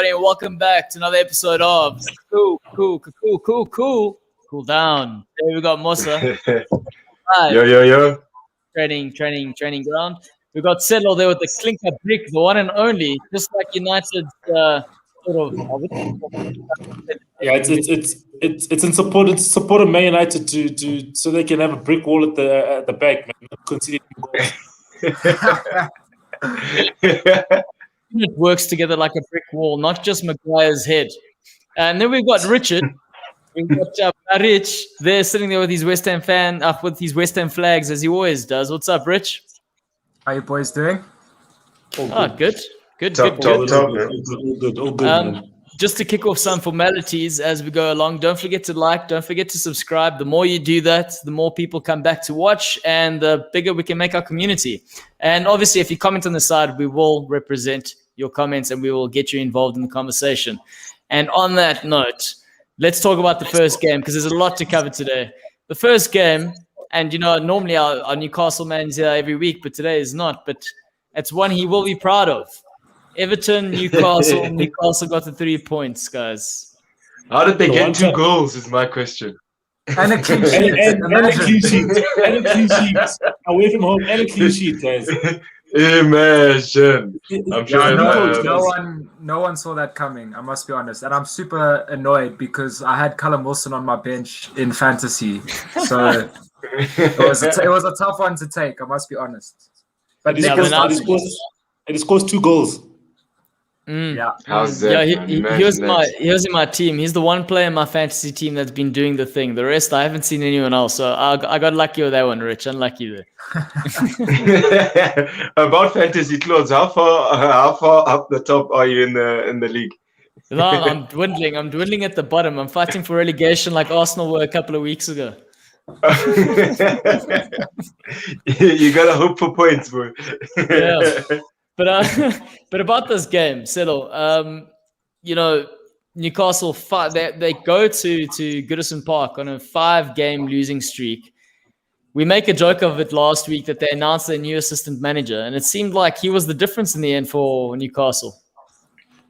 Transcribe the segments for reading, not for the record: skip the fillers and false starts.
everybody, and welcome back to another episode of Cool Down. There we got Musa. Yo. Training ground. We got Salah there with the clinker brick, the one and only, just like United's sort of. Yeah, it's in support. It's support of Man United to so they can have a brick wall at the back, man. Conceding goals. It works together like a brick wall, not just Maguire's head. And then we've got Richard. We've got Rich there sitting there with his West Ham with his West Ham flags as he always does. What's up, Rich? How you boys doing? Good. Top. All good, man. Just to kick off some formalities as we go along, don't forget to like, don't forget to subscribe. The more you do that, the more people come back to watch and the bigger we can make our community. And obviously, if you comment on the side, we will represent your comments and we will get you involved in the conversation. And on that note, let's talk about the first game because there's a lot to cover today. The first game, and normally our Newcastle man's here every week, but today is not. But it's one he will be proud of. Everton, Newcastle. Newcastle got the 3 points, guys. How did they get 2 goals is my question. And a clean sheet. And a clean sheet. And a clean sheet. Away from home and a clean sheet, guys. Imagine. I'm sure no one saw that coming, I must be honest. And I'm super annoyed because I had Callum Wilson on my bench in fantasy. So it was a tough one to take, I must be honest. But it scores 2 goals. Yeah. How's that? Yeah, he was in my team. He's the one player in my fantasy team that's been doing the thing. The rest, I haven't seen anyone else. So I got lucky with that one, Rich. Unlucky there. About fantasy clothes, how far up the top are you in the league? No, I'm dwindling. I'm dwindling at the bottom. I'm fighting for relegation like Arsenal were a couple of weeks ago. You gotta hope for points, boy. Yeah. But about this game, Settle, Newcastle, they go to Goodison Park on a 5-game losing streak. We make a joke of it last week that they announced their new assistant manager, and it seemed like he was the difference in the end for Newcastle.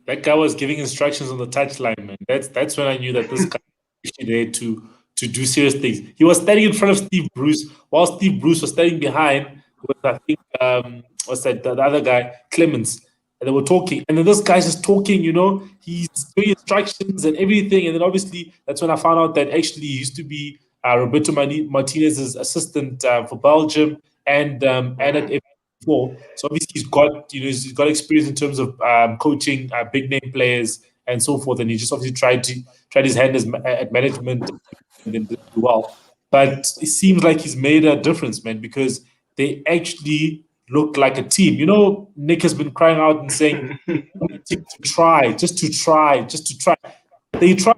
That guy was giving instructions on the touchline, man. That's when I knew that this guy was actually there to do serious things. He was standing in front of Steve Bruce, while Steve Bruce was standing behind with, I think, the other guy, Clemens, and they were talking. And then this guy's just talking, he's doing instructions and everything. And then obviously that's when I found out that actually he used to be Roberto Martinez's assistant for Belgium and at Everton before. So obviously he's got experience in terms of coaching big name players and so forth. And he just obviously tried his hand at management and then did well. But it seems like he's made a difference, man, because they actually look like a team. Nick has been crying out and saying, to try. They tried.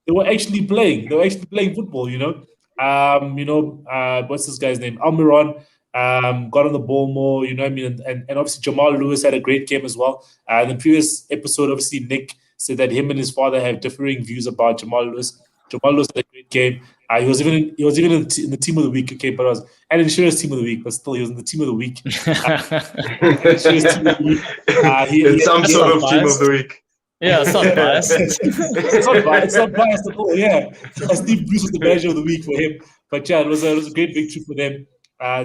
They were actually playing. They were actually playing football, what's this guy's name? Almiron got on the ball more, and obviously Jamal Lewis had a great game as well. In the previous episode, obviously Nick said that him and his father have differing views about Jamal Lewis. Jamal Lewis had a great game. He was even in the team of the week. Okay, but I was at Insurance Team of the Week, but still he was in the team of the week. In some sort of team of the week. Yeah, it's not biased. It's not biased at all. Yeah, Steve Bruce was the manager of the week for him. But yeah, it was a great victory for them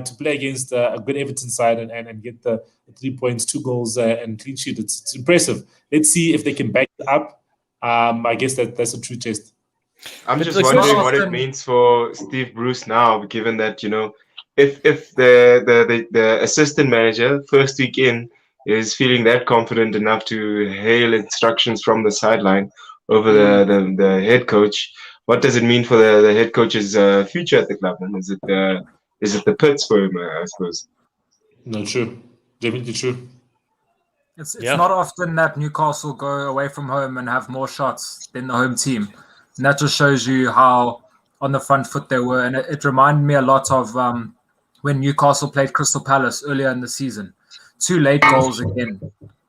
to play against a good Everton side and get the 3 points, 2 goals, and clean sheet. It's impressive. Let's see if they can back it up. I guess that's a true test. I'm just wondering what it means for Steve Bruce now, given that if the assistant manager first week in is feeling that confident enough to hail instructions from the sideline over the head coach, what does it mean for the head coach's future at the club? And is it the pits for him? I suppose. No, true, definitely true. It's not often that Newcastle go away from home and have more shots than the home team. And that just shows you how on the front foot they were. And it reminded me a lot of when Newcastle played Crystal Palace earlier in the season. 2 late goals again.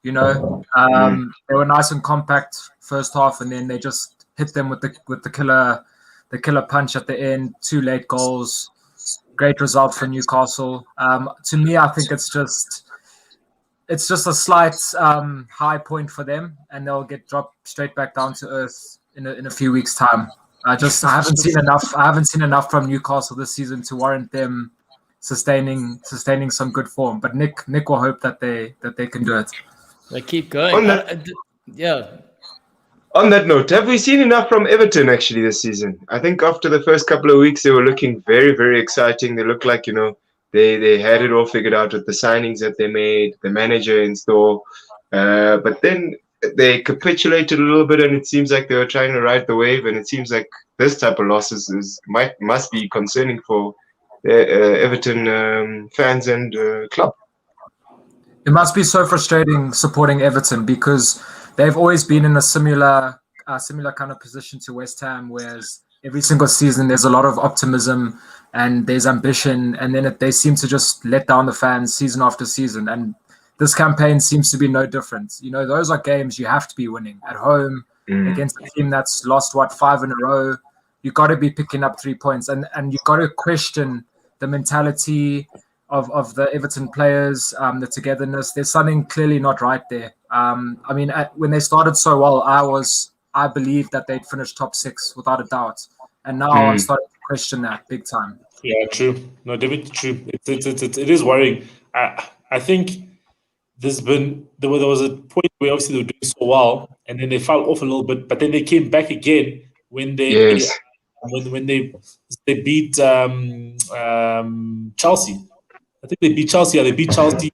They were nice and compact first half, and then they just hit them with the killer punch at the end. 2 late goals. Great result for Newcastle. To me, I think it's just it's just a slight high point for them, and they'll get dropped straight back down to earth in a few weeks' time. I haven't seen enough. I haven't seen enough from Newcastle this season to warrant them sustaining some good form. But Nick will hope that they can do it. They keep going. Yeah. On that note, have we seen enough from Everton actually this season? I think after the first couple of weeks, they were looking very, very exciting. They looked like, they had it all figured out with the signings that they made, the manager in store. But then they capitulated a little bit, and it seems like they were trying to ride the wave. And it seems like this type of losses must be concerning for Everton fans and club. It must be so frustrating supporting Everton because they've always been in a similar kind of position to West Ham, whereas every single season there's a lot of optimism and there's ambition, and then they seem to just let down the fans season after season. And this campaign seems to be no different. Those are games you have to be winning at home against a team that's lost 5 in a row. You've got to be picking up 3 points, and you've got to question the mentality of the Everton players, the togetherness. There's something clearly not right there. When they started so well, I believed that they'd finish top 6 without a doubt, and now I'm starting to question that big time. Yeah, true. No, definitely true. It is worrying. I think there was a point where obviously they were doing so well, and then they fell off a little bit, but then they came back again when they when they beat Chelsea. I think they beat Chelsea. Yeah, they beat Chelsea.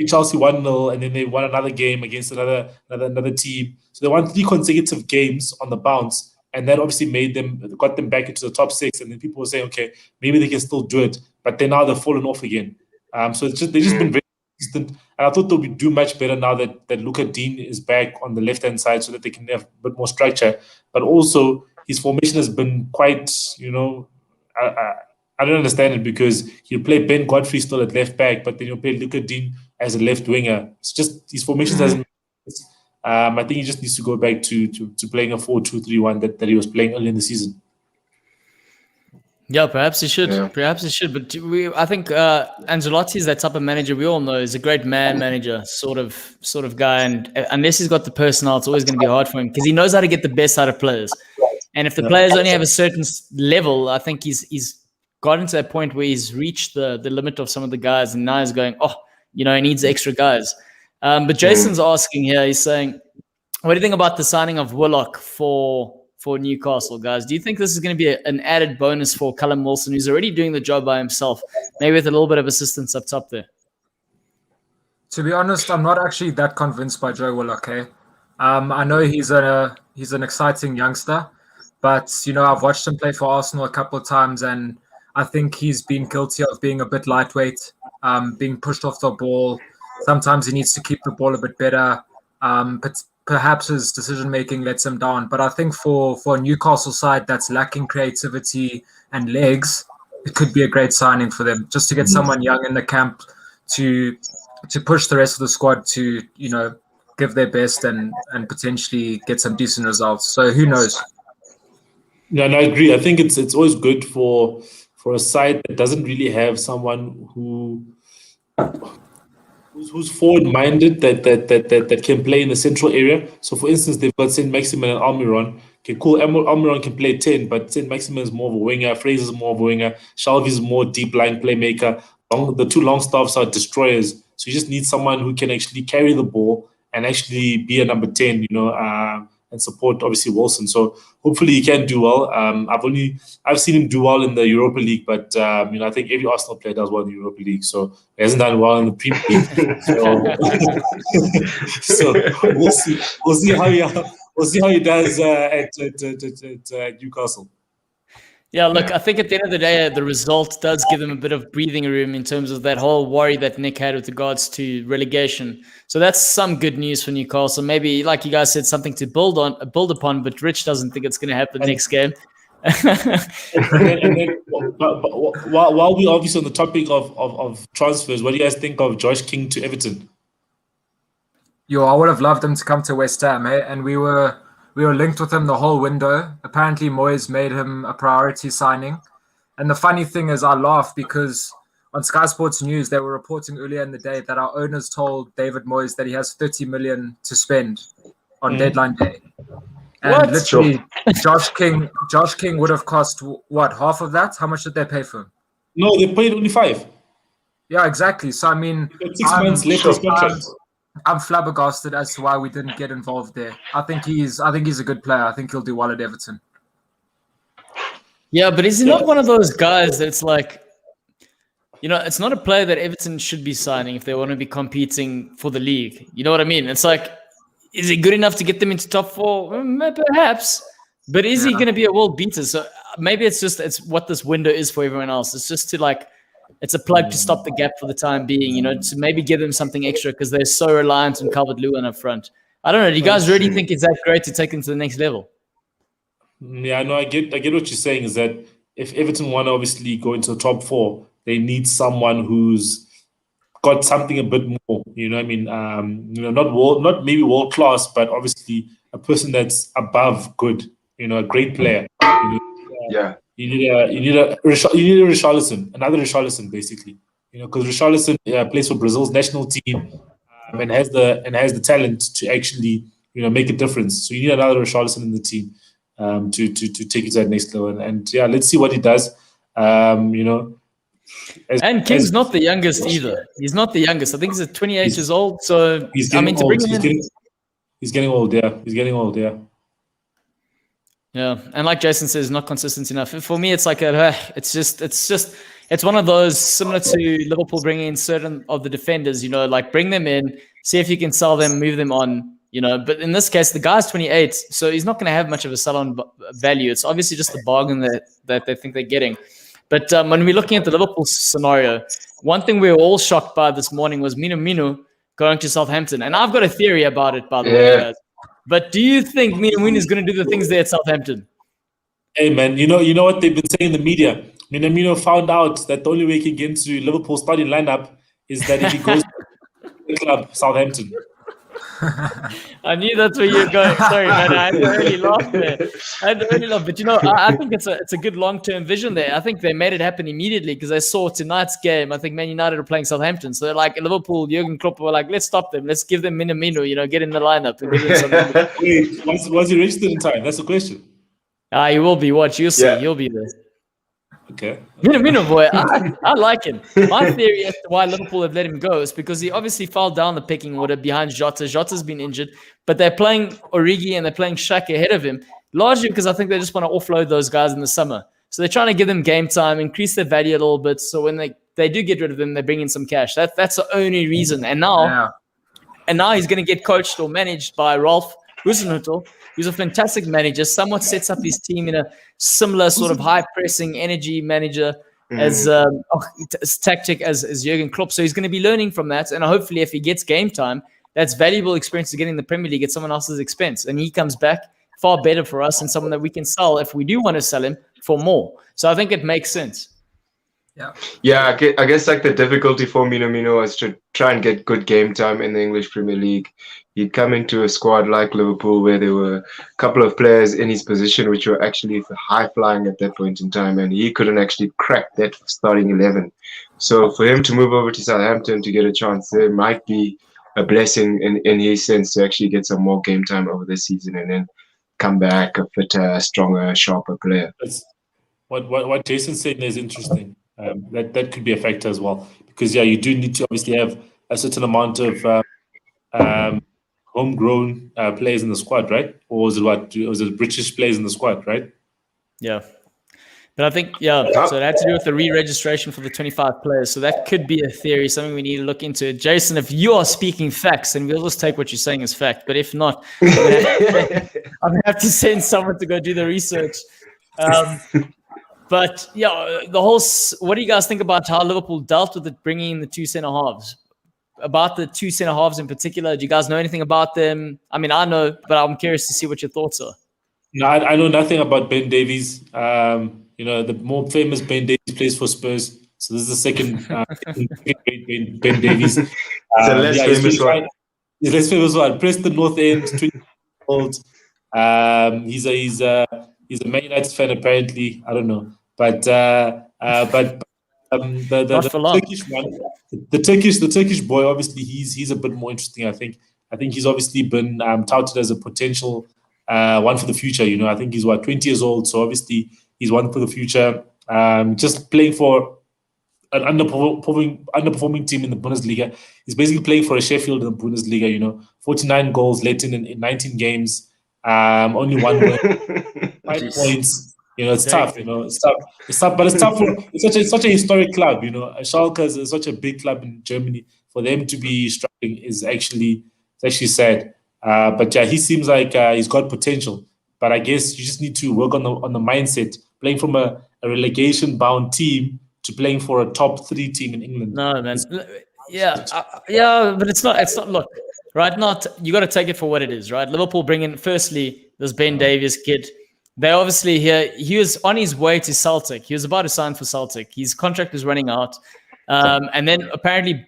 Chelsea 1-0, and then they won another game against another team. So they won 3 consecutive games on the bounce, and that obviously got them back into the top 6. And then people were saying, okay, maybe they can still do it, but then now they've fallen off again. So they've just been very consistent, and I thought they'll do much better now that Luca Dean is back on the left-hand side, so that they can have a bit more structure. But also his formation has been quite, I don't understand it, because you play Ben Godfrey still at left back, but then you play Luca Dean as a left winger. It's just his formation doesn't. I think he just needs to go back to playing a 4-2-3-1 that he was playing early in the season. Yeah, perhaps he should. Yeah. Perhaps he should. But I think Ancelotti is that type of manager we all know. He's a great man manager sort of guy, and unless he's got the personnel, it's always going to be hard for him because he knows how to get the best out of players. And if the players only have a certain level, I think he's gotten to that point where he's reached the limit of some of the guys, and now he's going, he needs extra guys. But Jason's asking here, he's saying, what do you think about the signing of Willock for Newcastle, guys? Do you think this is going to be an added bonus for Callum Wilson, who's already doing the job by himself, maybe with a little bit of assistance up top there? To be honest, I'm not actually that convinced by Joe Willock. I know he's an exciting youngster, but I've watched him play for Arsenal a couple of times, and I think he's been guilty of being a bit lightweight, being pushed off the ball. Sometimes he needs to keep the ball a bit better, but perhaps his decision-making lets him down. But I think for a Newcastle side that's lacking creativity and legs, it could be a great signing for them, just to get someone young in the camp to push the rest of the squad to, give their best and potentially get some decent results. So who knows? Yeah, and I agree. I think it's always good for a side that doesn't really have someone who's forward-minded that can play in the central area. So, for instance, they've got Saint Maximin and Almiron. Okay, cool. Almiron can play 10, but Saint Maximin is more of a winger. Fraser's more of a winger. Shalvey's more deep-lying playmaker. The 2 Longstaffs are destroyers. So you just need someone who can actually carry the ball and actually be a number 10, and support obviously Wilson. So hopefully he can do well. I've seen him do well in the Europa League, but I think every Arsenal player does well in the Europa League. So he hasn't done well in the Premier League. So we'll see how he does at Newcastle. Yeah, look, I think at the end of the day, the result does give them a bit of breathing room in terms of that whole worry that Nick had with regards to relegation. So that's some good news for Newcastle. Maybe, like you guys said, something to build upon, but Rich doesn't think it's going to happen next game. But while we're obviously on the topic of transfers, what do you guys think of Josh King to Everton? I would have loved him to come to West Ham, and we were linked with him the whole window. Apparently, Moyes made him a priority signing. And the funny thing is, I laugh because on Sky Sports News, they were reporting earlier in the day that our owners told David Moyes that he has 30 million to spend on deadline day. And literally, Josh King would have cost, what, half of that? How much did they pay for him? No, they paid only 5. Yeah, exactly. So, I mean, 6 months left his contract. I'm flabbergasted as to why we didn't get involved there. I think he's a good player. I think he'll do well at Everton. Yeah, but is he not one of those guys that's like, it's not a player that Everton should be signing if they want to be competing for the league. You know what I mean? It's like, is he good enough to get them into top 4? Perhaps. But is he going to be a world beater? So maybe it's what this window is for everyone else. It's just to it's a plug to stop the gap for the time being, to maybe give them something extra because they're so reliant on Calvert-Lewin up front. I don't know. Do you guys really think it's that great to take them to the next level? Yeah, no, I get what you're saying is that if Everton want to obviously go into the top 4, they need someone who's got something a bit more, you know what I mean? Not maybe world class, but obviously a person that's above good, a great player. You need a Richarlison, another Richarlison, basically, because Richarlison plays for Brazil's national team and has the talent to actually make a difference. So you need another Richarlison in the team to take it to that next level. And let's see what he does. And King's not the youngest either. He's not the youngest. I think he's 28 years old. So he's getting old. He's getting old. Yeah, he's getting old. Yeah. Yeah, and like Jason says, not consistent enough. For me, it's like it's one of those similar to Liverpool bringing in certain of the defenders. Bring them in, see if you can sell them, move them on. But in this case, the guy's 28, so he's not going to have much of a sell-on value. It's obviously just a bargain that they think they're getting. But when we're looking at the Liverpool scenario, one thing we were all shocked by this morning was Mino going to Southampton. And I've got a theory about it, by the way, guys. But do you think Mino is going to do the things there at Southampton? Hey, man, you know what they've been saying in the media? Mino found out that the only way he can get into Liverpool's starting lineup is that if he goes to the club, Southampton. I knew that's where you're going. Sorry, man. I had to really laugh there. But I think it's a good long-term vision there. I think they made it happen immediately because they saw tonight's game. I think Man United are playing Southampton, so they're like Liverpool. Jurgen Klopp were like, let's stop them. Let's give them Mino. Get in the lineup and give them something. Wait, was he registered in time? That's the question. He will be. Watch, you'll see. Yeah. He'll be there. Okay. Mino boy, I like him. My theory as to why Liverpool have let him go is because he obviously fell down the pecking order behind Jota. Jota's been injured, but they're playing Origi and they're playing Shaq ahead of him, largely because I think they just want to offload those guys in the summer. So they're trying to give them game time, increase their value a little bit. So when they do get rid of them, they bring in some cash. That's the only reason. And now he's going to get coached or managed by Ralph Hasenhüttl, who's a fantastic manager, somewhat sets up his team in a similar sort of high-pressing energy manager as tactic as Jurgen Klopp. So he's going to be learning from that. And hopefully if he gets game time, that's valuable experience to get in the Premier League at someone else's expense. And he comes back far better for us and someone that we can sell if we do want to sell him for more. So I think it makes sense. Yeah, I guess the difficulty for Mino was to try and get good game time in the English Premier League. He'd come into a squad like Liverpool where there were a couple of players in his position which were actually high-flying at that point in time, and he couldn't actually crack that starting 11. So for him to move over to Southampton to get a chance there might be a blessing in his sense to actually get some more game time over this season and then come back a fitter, stronger, sharper player. What Jason's saying is interesting. That could be a factor as well, because you do need to obviously have a certain amount of homegrown players in the squad, right? Or was it British players in the squad, right? Yeah. But I think, so it had to do with the re-registration for the 25 players. So that could be a theory, something we need to look into. Jason, if you are speaking facts, then we'll just take what you're saying as fact. But if not, I'm going to have to send someone to go do the research. But the whole. What do you guys think about how Liverpool dealt with it, bringing in the two centre halves? About the two centre halves in particular, do you guys know anything about them? I mean, I know, but I'm curious to see what your thoughts are. No, I know nothing about Ben Davies. The more famous Ben Davies plays for Spurs. So this is the second great Ben Davies. It's a less famous one. He's less famous one. Preston North End, 20 years old. He's a Man Utd fan apparently. I don't know, but Not for long. Turkish one, the Turkish boy. Obviously, he's a bit more interesting. I think he's obviously been touted as a potential one for the future. You know, I think he's 20 years old, so obviously he's one for the future. Just playing for an underperforming team in the Bundesliga. He's basically playing for a Sheffield in the Bundesliga. You know, 49 goals let in 19 games, only one win, 5 points. You know, it's tough. You know, it's tough, but it's tough for it's such a historic club. You know, Schalke is such a big club in Germany. For them to be struggling is actually sad. But yeah, he seems like he's got potential. But I guess you just need to work on the mindset. Playing from a relegation bound team to playing for a top 3 team in England. No, man. Yeah, but it's not. Look, right? You got to take it for what it is, right? Liverpool bring in firstly this Ben Davies kid. They obviously here. He was on his way to Celtic. He was about to sign for Celtic. His contract was running out, and then apparently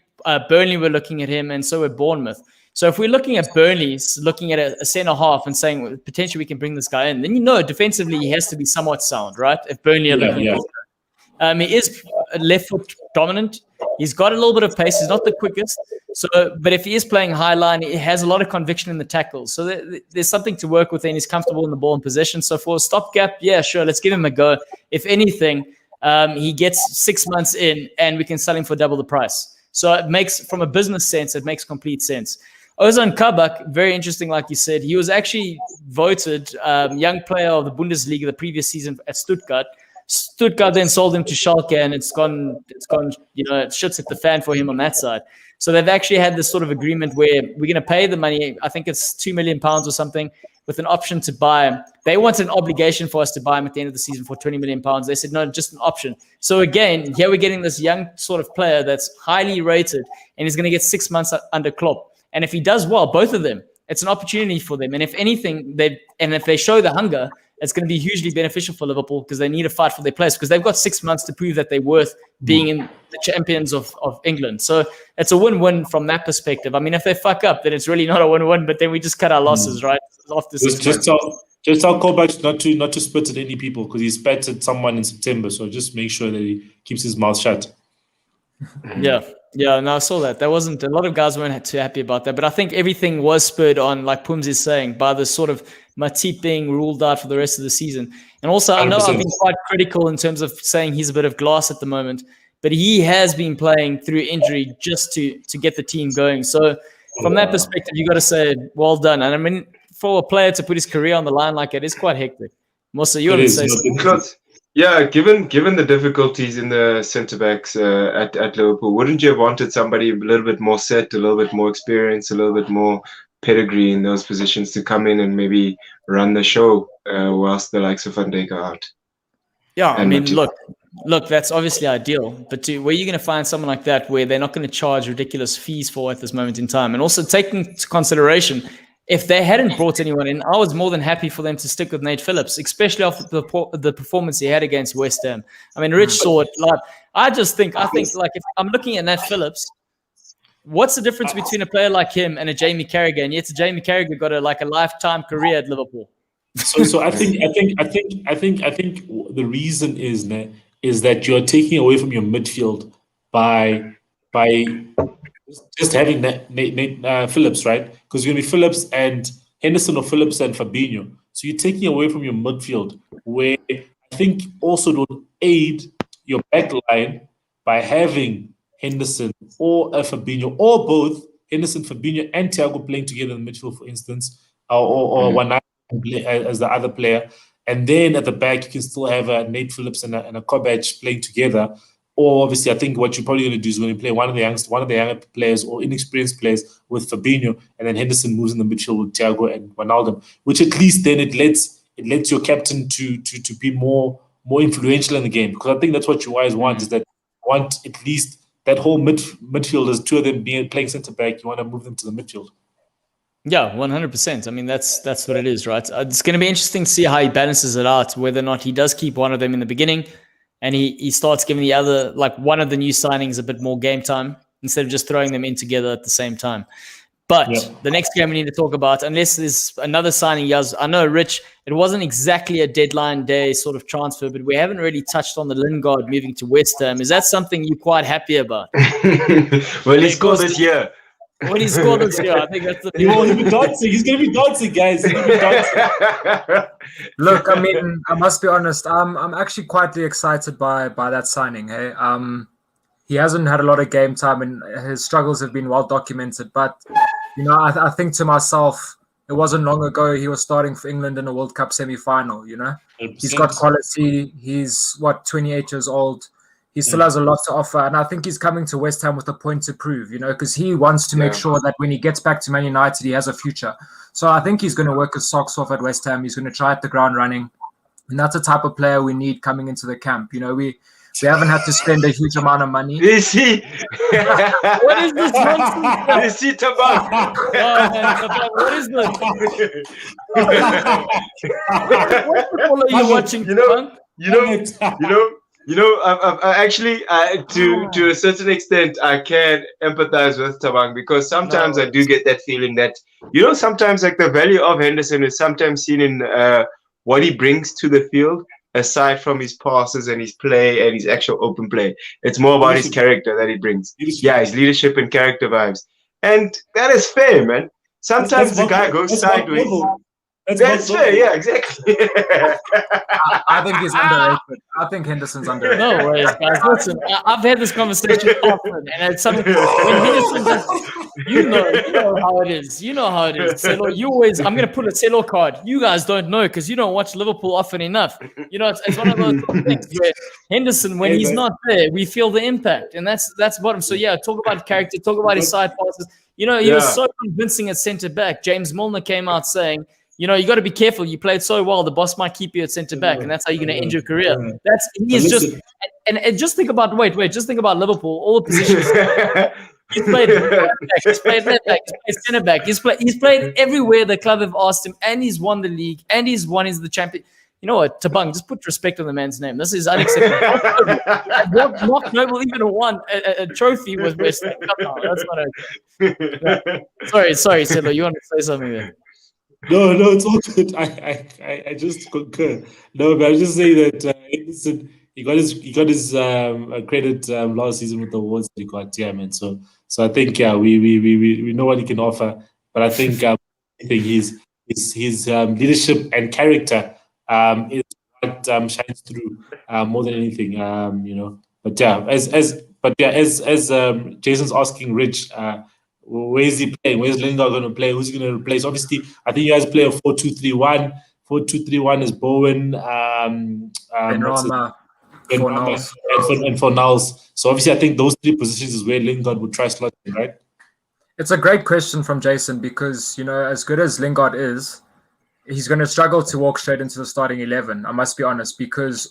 Burnley were looking at him, and so were Bournemouth. So if we're looking at Burnley, looking at a centre half and saying well, potentially we can bring this guy in, then defensively he has to be somewhat sound, right? If Burnley are looking at he is left foot dominant. He's got a little bit of pace. He's not the quickest. So, but if he is playing high line, he has a lot of conviction in the tackles. So there's something to work with, and he's comfortable in the ball in possession. So for a stopgap, yeah, sure, let's give him a go. If anything, he gets 6 months in, and we can sell him for double the price. So it makes, from a business sense, it makes complete sense. Ozan Kabak, very interesting, like you said. He was actually voted young player of the Bundesliga the previous season at Stuttgart. Stuttgart then sold him to Schalke, and it's gone, shit's hit the fan for him on that side. So they've actually had this sort of agreement where we're going to pay the money. I think it's £2 million or something, with an option to buy him. They wanted an obligation for us to buy him at the end of the season for £20 million. They said, no, just an option. So again, here we're getting this young sort of player that's highly rated, and he's going to get 6 months under Klopp. And if he does well, both of them, it's an opportunity for them. And if anything, if they show the hunger, it's going to be hugely beneficial for Liverpool, because they need to fight for their place, because they've got 6 months to prove that they're worth being in the champions of England. So it's a win-win from that perspective. I mean, if they fuck up, then it's really not a win-win, but then we just cut our losses, right? Just tell Kovac not to spit at any people, because he spat at someone in September. So just make sure that he keeps his mouth shut. Yeah, no, I saw that. There wasn't, a lot of guys weren't too happy about that, but I think everything was spurred on, like Pums is saying, by the sort of Matip being ruled out for the rest of the season. And also, I know 100%. I've been quite critical in terms of saying he's a bit of glass at the moment, but he has been playing through injury just to get the team going. So from that perspective, you got to say, well done. And I mean, for a player to put his career on the line like that is quite hectic. Musa, you want to say something? Yeah, given the difficulties in the centre backs at Liverpool, wouldn't you have wanted somebody a little bit more set, a little bit more experienced, a little bit more pedigree in those positions to come in and maybe run the show whilst the likes of Van Dijk are out? Yeah, I mean, look, that's obviously ideal, but where are you going to find someone like that where they're not going to charge ridiculous fees for at this moment in time? And also taking into consideration, if they hadn't brought anyone in, I was more than happy for them to stick with Nate Phillips, especially after the performance he had against West Ham. I mean, Rich saw it. Like, I think like if I'm looking at Nate Phillips, what's the difference between a player like him and a Jamie Carragher? And yet Jamie Carragher got a lifetime career at Liverpool. So I think the reason is that you're taking away from your midfield by just having Nate Phillips, right? Because you're going to be Phillips and Henderson, or Phillips and Fabinho. So you're taking away from your midfield, where I think also will aid your back line by having Henderson or Fabinho, or both Henderson, Fabinho, and Thiago playing together in the midfield, for instance, or one as the other player. And then at the back, you can still have Nate Phillips and a Kovac playing together. Or obviously, I think what you're probably going to do is when you play one of the younger players or inexperienced players with Fabinho, and then Henderson moves in the midfield with Thiago and Wijnaldum, which at least then it lets your captain to be more influential in the game. Because I think that's what you guys want, is that you want at least that whole midfielders, two of them playing centre back, you want to move them to the midfield. Yeah, 100%. I mean, that's what it is, right? It's going to be interesting to see how he balances it out, whether or not he does keep one of them in the beginning and he starts giving the other, like one of the new signings, a bit more game time instead of just throwing them in together at the same time. But the next game we need to talk about, unless there's another signing, Yaz, I know, Rich, it wasn't exactly a deadline day sort of transfer, but we haven't really touched on the Lingard moving to West Ham. Is that something you're quite happy about? Well, he scored this year. When he scored this year, I think that's the thing. He'll be dancing. He's going to be dancing, guys. He's going to be dancing. Look, I mean, I must be honest. I'm actually quietly excited by that signing. Hey, he hasn't had a lot of game time, and his struggles have been well documented. But you know, I think to myself, it wasn't long ago he was starting for England in a World Cup semi-final. You know, 100%. He's got quality. He's 28 years old. He still has a lot to offer, and I think he's coming to West Ham with a point to prove, you know, because he wants to make sure that when he gets back to Man United, he has a future. So I think he's going to work his socks off at West Ham. He's going to try at the ground running, and that's the type of player we need coming into the camp. You know, we haven't had to spend a huge amount of money. Is he? What is this nonsense? Is he Tabak? What is this? What football are you watching? I actually, to a certain extent, I can empathize with Tabang, because sometimes I do get that feeling that, you know, sometimes like the value of Henderson is sometimes seen in what he brings to the field, aside from his passes and his play and his actual open play. It's more about his character that he brings. Yeah, his leadership and character vibes. And that is fair, man. Sometimes the guy goes sideways. That's fair, yeah, exactly. I think he's underrated. I think Henderson's underrated. No worries, guys. Listen, I've had this conversation often, and it's something when Henderson does, you know how it is. You know how it is. Celo, I'm going to put a Celo card. You guys don't know because you don't watch Liverpool often enough. You know, it's one of those things where Henderson, when he's not there, we feel the impact, and that's bottom. So yeah, talk about character, talk about his side passes. You know, he was so convincing at centre back. James Milner came out saying, you know, you got to be careful. You played so well, the boss might keep you at centre back, and that's how you're going to end your career. Just think about just think about Liverpool. All the positions he's played back, he's played left back, he's played centre back, he's played everywhere the club have asked him, and he's won the league, and he's won the champion. You know what, Tabang, just put respect on the man's name. This is unacceptable. Mark Noble even won a trophy with West Ham. Come on, that's not okay. Sorry, Celo, you want to say something there? No, it's all good. I just concur. No, but I was just saying that Henderson, he got his credit last season with the awards that he got. Yeah, man. So I think we know what he can offer, but I think his leadership and character is what shines through more than anything. You know, but as Jason's asking Rich. Where is he playing? Where's Lingard going to play? Who's he going to replace? Obviously, I think you guys play a 4-2-3-1. 4-2-3-1 is Bowen, Benrahma, and Fornals. So obviously, I think those three positions is where Lingard would try slotting, right? It's a great question from Jason because, you know, as good as Lingard is, he's going to struggle to walk straight into the starting 11. I must be honest, because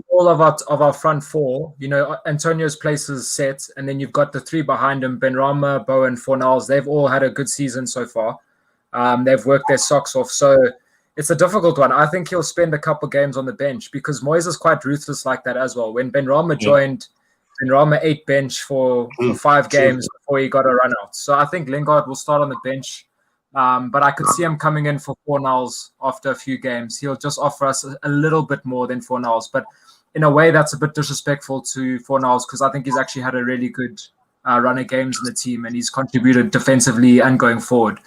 all of our front four, you know, Antonio's place is set, and then you've got the three behind him, Benrahma, Bowen, Fornals. They've all had a good season so far. They've worked their socks off. So it's a difficult one. I think he'll spend a couple games on the bench because Moyes is quite ruthless like that as well. When Benrahma joined, Benrahma ate bench for 5 games before he got a run out. So I think Lingard will start on the bench. But I could see him coming in for Fornals after a few games. He'll just offer us a little bit more than Fornals. But in a way, that's a bit disrespectful to Fornals because I think he's actually had a really good run of games in the team and he's contributed defensively and going forward.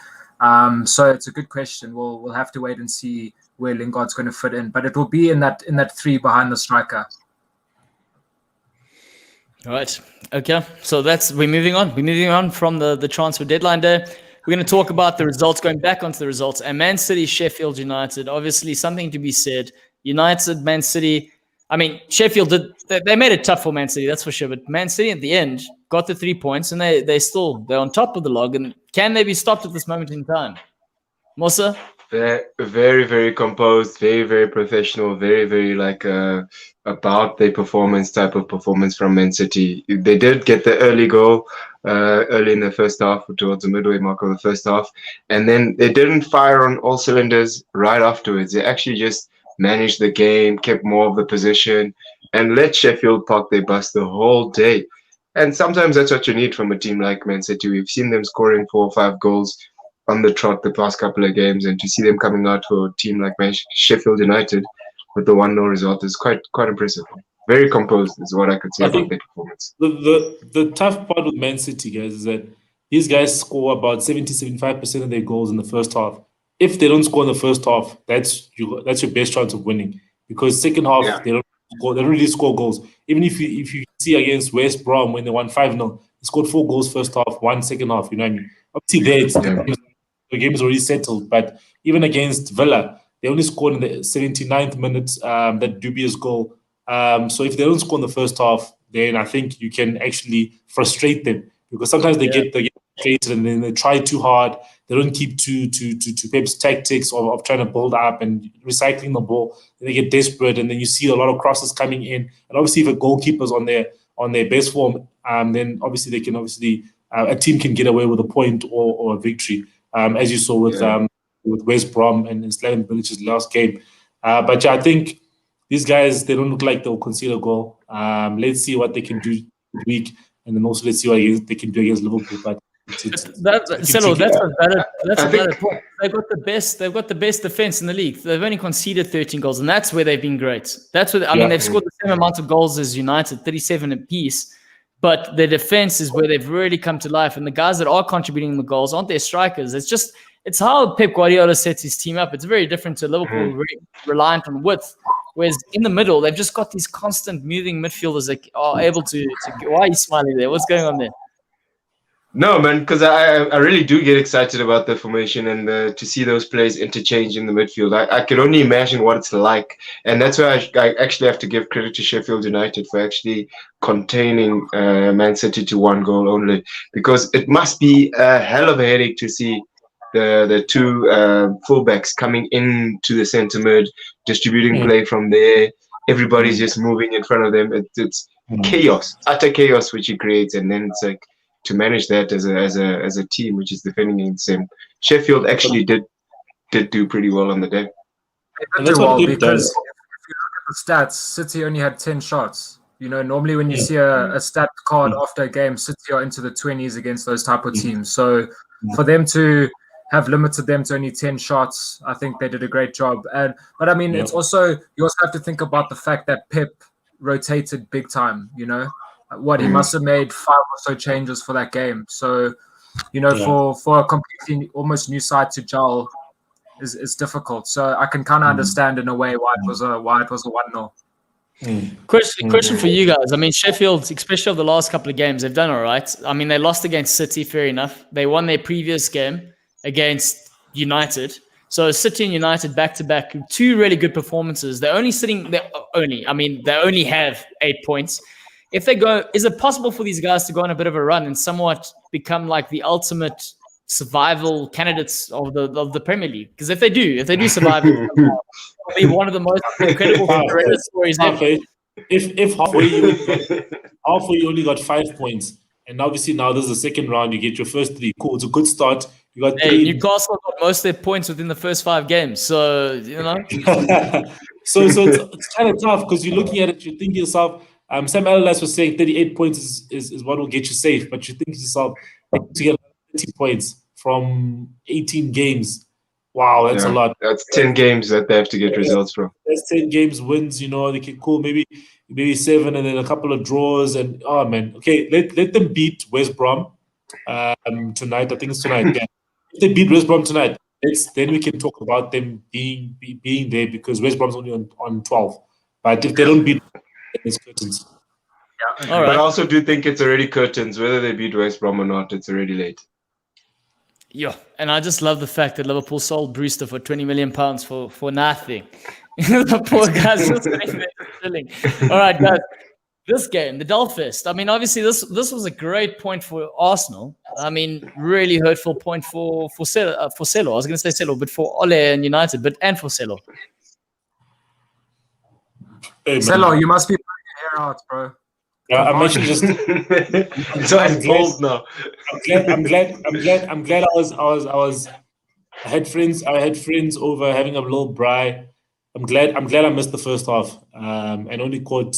So it's a good question. We'll have to wait and see where Lingard's going to fit in. But it will be in that 3 behind the striker. All right. Okay. So we're moving on. We're moving on from the transfer deadline day. We're going to talk about the results, going back onto the results. And Man City, Sheffield United, obviously something to be said. United, Man City. I mean, Sheffield they made it tough for Man City, that's for sure. But Man City at the end got the 3 points and they're on top of the log. And can they be stopped at this moment in time? Musa? They're very, very composed, very, very professional, very, very about their performance type of performance from Man City. They did get the early goal early in the first half, towards the midway mark of the first half. And then they didn't fire on all cylinders right afterwards. They actually just managed the game, kept more of the position, and let Sheffield park their bus the whole day. And sometimes that's what you need from a team like Man City. We've seen them scoring 4 or 5 goals on the trot the past couple of games, and to see them coming out for a team like Sheffield United with the 1-0 result is quite impressive. Very composed is what I could say about their performance. The tough part with Man City, guys, is that these guys score about 70-75% of their goals in the first half. If they don't score in the first half, that's your best chance of winning. Because second half, they don't really score goals. Even if you see against West Brom when they won 5-0, they scored 4 goals first half, 1 second half. You know what I mean? Obviously, the game is already settled. But even against Villa, they only scored in the 79th minute that dubious goal. So if they don't score in the first half, then I think you can actually frustrate them, because sometimes they get frustrated and then they try too hard. They don't keep to Pep's tactics of trying to build up and recycling the ball. Then they get desperate, and then you see a lot of crosses coming in. And obviously, if a goalkeeper's on their best form, then obviously a team can get away with a point or a victory, as you saw with West Brom and Slaven Bilic's last game. But I think these guys, they don't look like they'll concede a goal. Let's see what they can do this week, and then also let's see what they can do against Liverpool. But that's a valid point. They've got the best defense in the league. They've only conceded 13 goals, and that's where they've been great. That's where they've scored the same amount of goals as United, 37 apiece. But their defense is where they've really come to life. And the guys that are contributing the goals aren't their strikers. It's how Pep Guardiola sets his team up. It's very different to Liverpool, reliant on width. Whereas in the middle, they've just got these constant moving midfielders that are able to. Why are you smiling there? What's going on there? No, man, because I really do get excited about the formation and to see those players interchange in the midfield. I can only imagine what it's like. And that's why I actually have to give credit to Sheffield United for actually containing Man City to 1 goal only. Because it must be a hell of a headache to see the two fullbacks coming into the centre mid, distributing play from there. Everybody's just moving in front of them. It's chaos, utter chaos, which he creates. And then it's like, to manage that as a team which is defending against him. Sheffield actually did do pretty well on the day. They did well because if you look at the stats, City only had 10 shots. You know, normally when you see a stat card after a game, City are into the 20s against those type of teams. So for them to have limited them to only 10 shots, I think they did a great job. But I mean, it's also, you also have to think about the fact that Pep rotated big time, you know. He must have made 5 or so changes for that game. So, you know, for a completely almost new side to gel is difficult. So I can kind of understand in a way why it was a 1-0. Question for you guys. I mean, Sheffield, especially over the last couple of games, they've done all right. I mean, they lost against City, fair enough. They won their previous game against United. So City and United back-to-back, 2 really good performances. They only have 8 points. If they go, is it possible for these guys to go on a bit of a run and somewhat become like the ultimate survival candidates of the Premier League? Because if they do survive, it'll be one of the most incredible stories ever. If halfway you only got 5 points, and obviously now this is the second round, you get your first 3. Cool, it's a good start. You got 3. Newcastle got most of their points within the first 5 games, so you know. so it's kind of tough because you're looking at it, you think to yourself. Sam Allardyce was saying 38 points is what will get you safe, but you think to yourself, to get 30 points from 18 games, wow, that's a lot. That's 10 games that they have to get results from. That's 10 games wins, you know, they can call maybe 7 and then a couple of draws and okay, let them beat West Brom tonight. I think it's tonight. Yeah. If they beat West Brom tonight, then we can talk about them being there because West Brom's only on 12. But if they don't beat, it's curtains. Yeah. All right. But I also do think it's already curtains. Whether they beat West Brom or not, it's already late. Yeah, and I just love the fact that Liverpool sold Brewster for £20 million for nothing. The poor guy's just sitting there chilling. All right, guys. This game, the Dolphist. I mean, obviously, this was a great point for Arsenal. I mean, really hurtful point for Selo. I was going to say Selo, but for Ole and United, and for Selo. Hey, Selo, you must be pulling your hair out, bro. Yeah, I'm actually just. So I'm bold now. I'm glad I had friends over having a little braai. I'm glad I missed the first half and only caught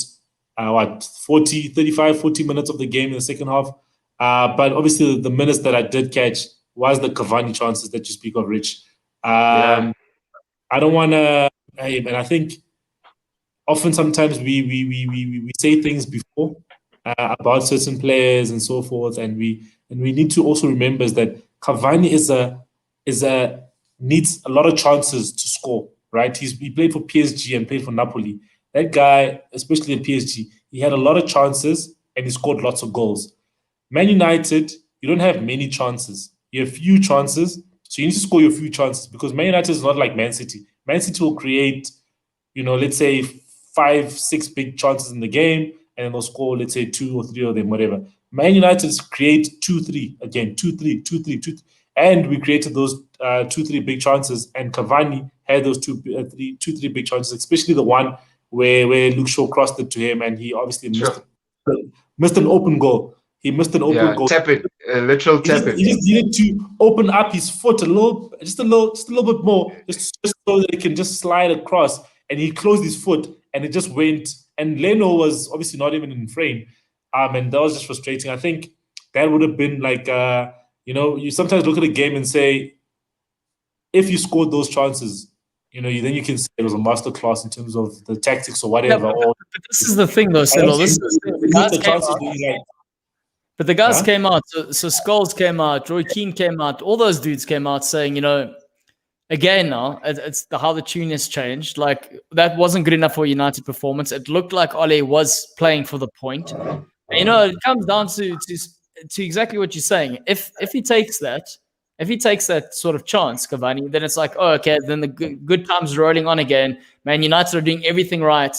40 minutes of the game in the second half. But obviously the minutes that I did catch was the Cavani chances that you speak of, Rich. I don't want to, and I think often sometimes we say things before about certain players and so forth, and we need to also remember is that Cavani needs a lot of chances to score, right? He played for PSG and played for Napoli. That guy, especially in PSG, he had a lot of chances and he scored lots of goals. Man United, you don't have many chances. You have few chances, so you need to score your few chances because Man United is not like Man City. Man City will create, let's say 5-6 big chances in the game, and then they'll score, let's say 2 or 3 of them, whatever. Man United create 2-3 again, 2-3, and we created those 2-3 big chances, and Cavani had those 2-3 big chances, especially the one where Luke Shaw crossed it to him, and he obviously missed an open goal. He missed an open goal. Tap it, literal tap it. He just needed to open up his foot a little bit more, just so that he can just slide across. And he closed his foot, and it just went. And Leno was obviously not even in frame, and that was just frustrating. I think that would have been like, you sometimes look at a game and say, if you scored those chances, then you can say it was a masterclass in terms of the tactics or whatever. But this is the thing, though, Silo. But the guys came out. So Scholes came out, Roy Keane came out, all those dudes came out saying, again now, it's how the tune has changed. Like, that wasn't good enough for United performance. It looked like Ole was playing for the point. And, it comes down to exactly what you're saying. If he takes that sort of chance, Cavani, then it's like, oh, okay, then the good times are rolling on again. Man United are doing everything right.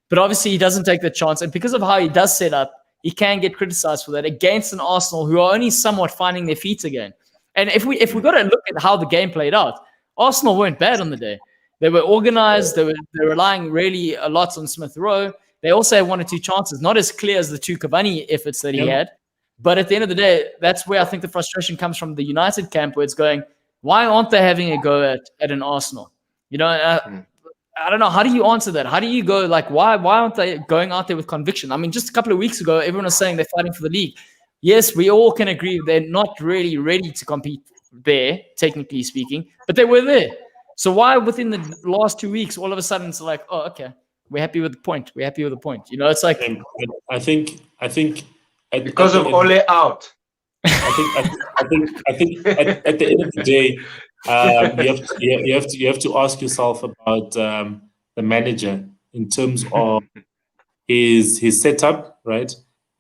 But obviously he doesn't take the chance. And because of how he does set up, he can get criticized for that against an Arsenal who are only somewhat finding their feet again. And if we got to look at how the game played out, Arsenal weren't bad on the day. They were organized. They're relying really a lot on Smith Rowe. They also had 1 or 2 chances, not as clear as the 2 Cavani efforts that he had. But at the end of the day, that's where I think the frustration comes from the United camp, where it's going, why aren't they having a go at an Arsenal? I don't know. How do you answer that? How do you go, like, why aren't they going out there with conviction? I mean, just a couple of weeks ago, everyone was saying they're fighting for the league. Yes, we all can agree they're not really ready to compete there, technically speaking, but they were there. So why within the last 2 weeks, all of a sudden it's like, oh, okay, we're happy with the point. We're happy with the point. It's like, I think because of Ole out. I think at the end of the day, you have to ask yourself about the manager in terms of his setup, right?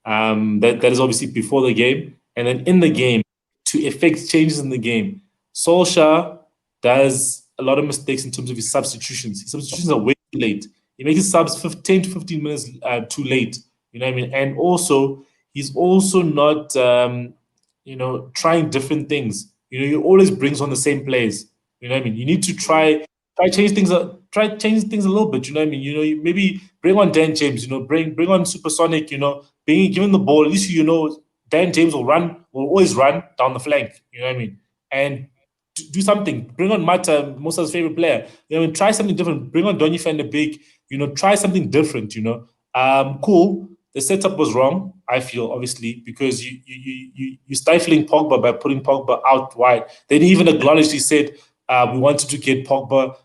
That is obviously before the game, and then in the game to effect changes in the game. Solskjaer does a lot of mistakes in terms of his substitutions. His substitutions are way too late. He makes his subs 10 to 15 minutes too late. You know what I mean? And also, he's also not, trying different things. He always brings on the same players. You know what I mean? You need to try change things. Try change things a little bit. You know what I mean? You maybe bring on Dan James. Bring on Supersonic. Given the ball, at least Dan James will always run down the flank. You know what I mean? And do something. Bring on Mata, Musa's favorite player. Try something different. Bring on Donny van de Beek. Try something different. Cool. The setup was wrong, I feel, obviously, because you're stifling Pogba by putting Pogba out wide. They didn't even acknowledge. He said we wanted to get Pogba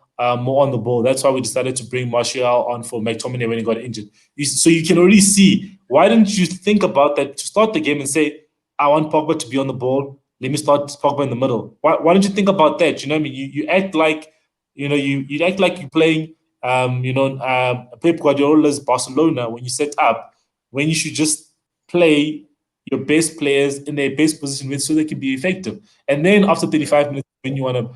more on the ball. That's why we decided to bring Martial on for McTominay when he got injured. So you can already see, why didn't you think about that to start the game and say, I want Pogba to be on the ball. Let me start Pogba in the middle. Why don't you think about that? You know what I mean? You act like, you act like you're playing, Pep Guardiola's Barcelona when you set up, when you should just play your best players in their best position so they can be effective. And then after 35 minutes, when you want to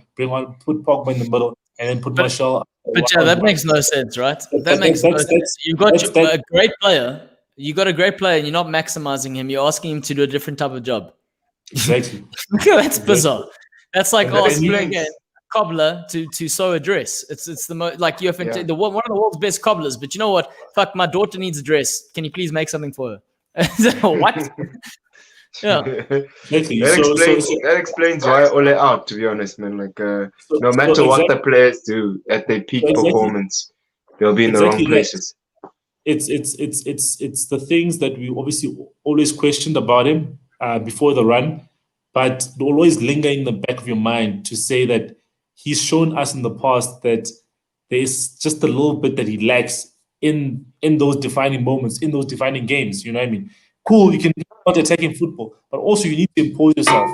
put Pogba in the middle and then put Martial. But yeah, that makes no sense, right? That makes no sense. You've got a great player. You got a great player and you're not maximizing him. You're asking him to do a different type of job. Exactly. That's bizarre. That's like asking a cobbler to sew a dress. It's the most, like, you have one of the world's best cobblers, but you know what? Fuck, my daughter needs a dress. Can you please make something for her? What? Yeah. That explains why Ole out, to be honest, man. Like, no matter what the players do at their peak performance, they'll be in the wrong places. it's the things that we obviously always questioned about him before the run, but they always linger in the back of your mind to say that he's shown us in the past that there's just a little bit that he lacks in those defining moments, in those defining games. You know what I mean? Cool, you can not attacking football, but also you need to impose yourself.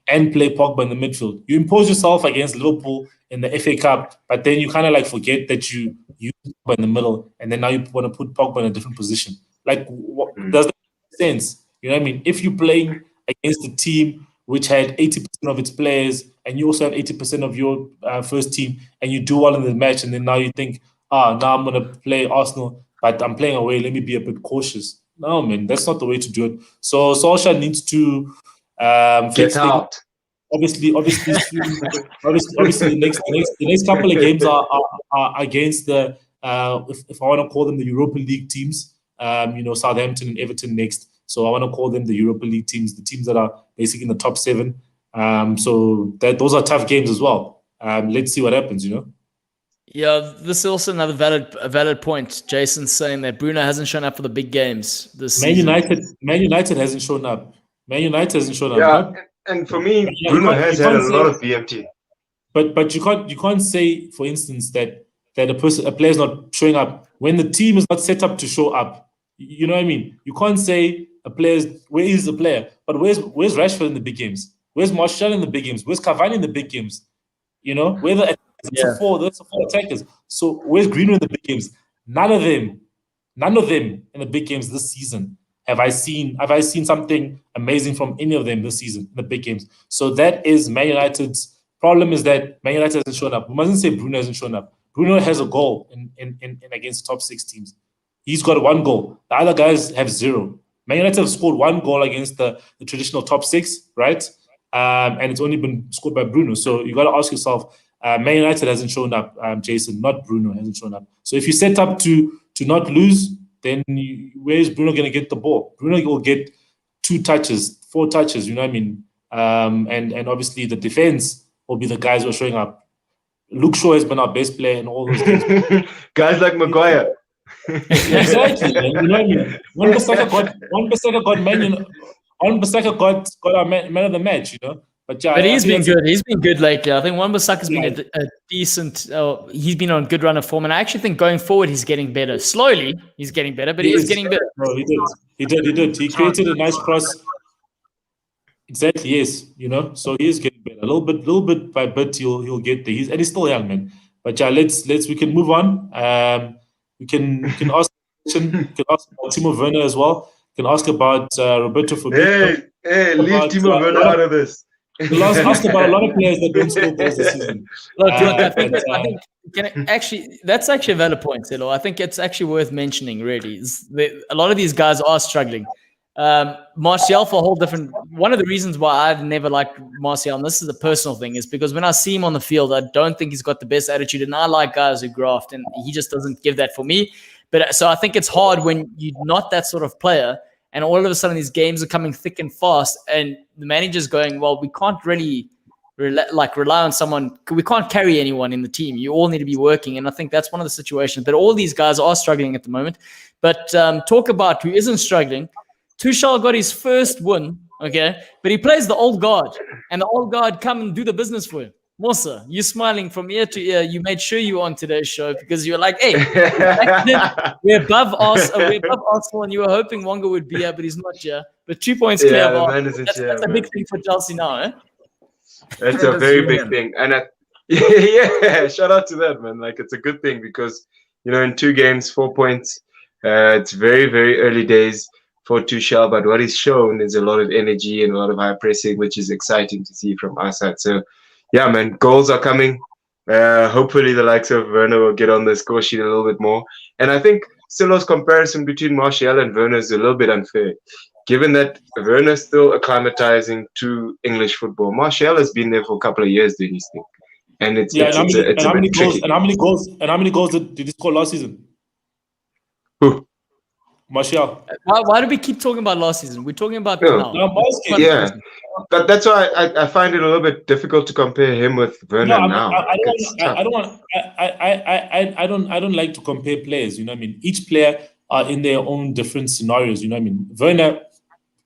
And play Pogba in the midfield. You impose yourself against Liverpool in the FA Cup, but then you kind of like forget that you Pogba in the middle, and then now you want to put Pogba in a different position. Like, does that make sense? You know what I mean? If you're playing against a team which had 80% of its players, and you also have 80% of your first team, and you do well in the match, and then now you think, now I'm going to play Arsenal, but I'm playing away, let me be a bit cautious. No, man, that's not the way to do it. So Solskjaer needs to get out. Obviously, the next couple of games are against the if I want to call them the Europa League teams. Southampton and Everton next. So I want to call them the Europa League teams, the teams that are basically in the top 7. So those are tough games as well. Let's see what happens. Yeah, this is also another valid point. Jason's saying that Bruno hasn't shown up for the big games this season. Man United hasn't shown up. Yeah, and for me, Bruno has had a lot of BMT. But you can't say, for instance, that a player is not showing up when the team is not set up to show up. You know what I mean? You can't say where is the player, but where's Rashford in the big games? Where's Martial in the big games? Where's Cavani in the big games? Where there's four attackers. So where's Greenwood in the big games? None of them in the big games this season. Have I seen something amazing from any of them this season in the big games? So that is Man United's problem, is that Man United hasn't shown up. We mustn't say Bruno hasn't shown up. Bruno has a goal in against top 6 teams. He's got 1 goal. The other guys have 0. Man United have scored 1 goal against the traditional top 6, right? And it's only been scored by Bruno. So you got to ask yourself, Man United hasn't shown up, Jason, not Bruno hasn't shown up. So if you set up to not lose, then where is Bruno going to get the ball? Bruno will get 2 touches, 4 touches, you know what I mean? And obviously the defense will be the guys who are showing up. Luke Shaw has been our best player in all those games. Guys like Maguire. Exactly, man. You know what I mean? Wan-Bissaka got our man of the match, But he's been good. He's been good lately. I think Wan-Bissaka's been a decent. He's been on good run of form, and I actually think going forward he's getting better. Slowly, he's getting better, but he is getting better. No, he did. He created a nice cross. Exactly. Yes. So he is getting better. A little bit by bit. He'll get there. He's still young, man. But we can move on. We can ask about Timo Werner as well. We can ask about Roberto Firmino. Hey, leave Timo Werner out of this. We'll ask about a lot of players that don't score goals this season. I think that's actually a valid point, Silo. I think it's actually worth mentioning, really. A lot of these guys are struggling. Martial, for a whole different... One of the reasons why I've never liked Martial, and this is a personal thing, is because when I see him on the field, I don't think he's got the best attitude, and I like guys who graft, and he just doesn't give that for me. But so I think it's hard when you're not that sort of player, and all of a sudden these games are coming thick and fast, and the manager's going, well, we can't really rely on someone. We can't carry anyone in the team. You all need to be working, and I think that's one of the situations. But all these guys are struggling at the moment. But talk about who isn't struggling. Tuchel got his first win, okay? But he plays the old guard, and the old guard come and do the business for him. Mosa, you're smiling from ear to ear. You made sure you were on today's show because you're like, hey, we're above Arsenal, and you were hoping Wonga would be here, but he's not here. But 2 points clear. That's a big thing for Chelsea now, eh? That's a very big thing. And shout out to that, man. Like, it's a good thing because, in 2 games, 4 points. It's very, very early days for Tuchel, but what he's shown is a lot of energy and a lot of high pressing, which is exciting to see from our side. So, yeah, man, goals are coming. Hopefully the likes of Werner will get on the score sheet a little bit more. And I think Silo's comparison between Martial and Werner is a little bit unfair, given that Werner's still acclimatizing to English football. Martial has been there for a couple of years doing his thing. And how many goals did he score last season? Who? Martial. Why do we keep talking about last season? We're talking about now. But that's why I find it a little bit difficult to compare him with Werner now. I don't like to compare players. You know what I mean? Each player are in their own different scenarios. You know what I mean?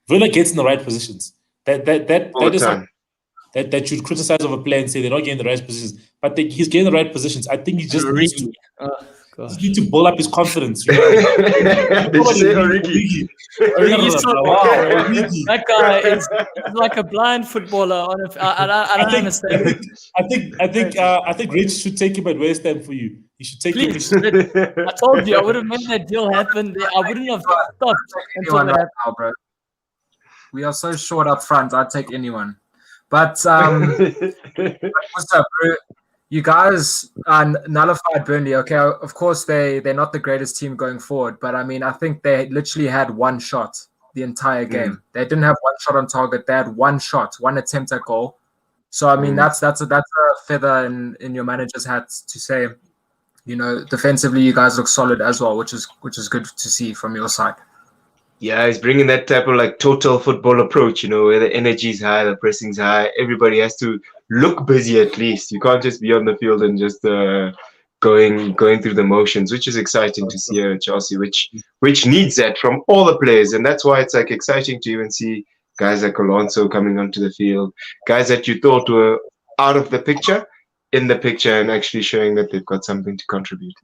Werner gets in the right positions. That is something that you'd criticize of a player and say they're not getting the right positions, but he's getting the right positions. I think he just needs to. Just need to build up his confidence. You know? Did you say Origi? That guy is like a blind footballer. I don't understand. I think Rich should take him at West Ham for you. He should take him. I told you I would have made that deal happen. I wouldn't have stopped until that happened. Now, bro. We are so short up front. I'd take anyone. But what's up, bro? You guys nullified Burnley. Okay, of course they're not the greatest team going forward, but I mean I think they literally had one shot the entire game. They didn't have one shot on target. They had one shot, one attempt at goal. So I mean that's a feather in your manager's hat to say, you know, defensively you guys look solid as well, which is good to see from your side. Yeah, he's bringing that type of like total football approach, you know, where the energy is high, the pressing's high. Everybody has to look busy at least. You can't just be on the field and just going through the motions, which is exciting to see here at Chelsea, which needs that from all the players. And that's why it's like exciting to even see guys like Alonso coming onto the field, guys that you thought were out of the picture, in the picture, and actually showing that they've got something to contribute.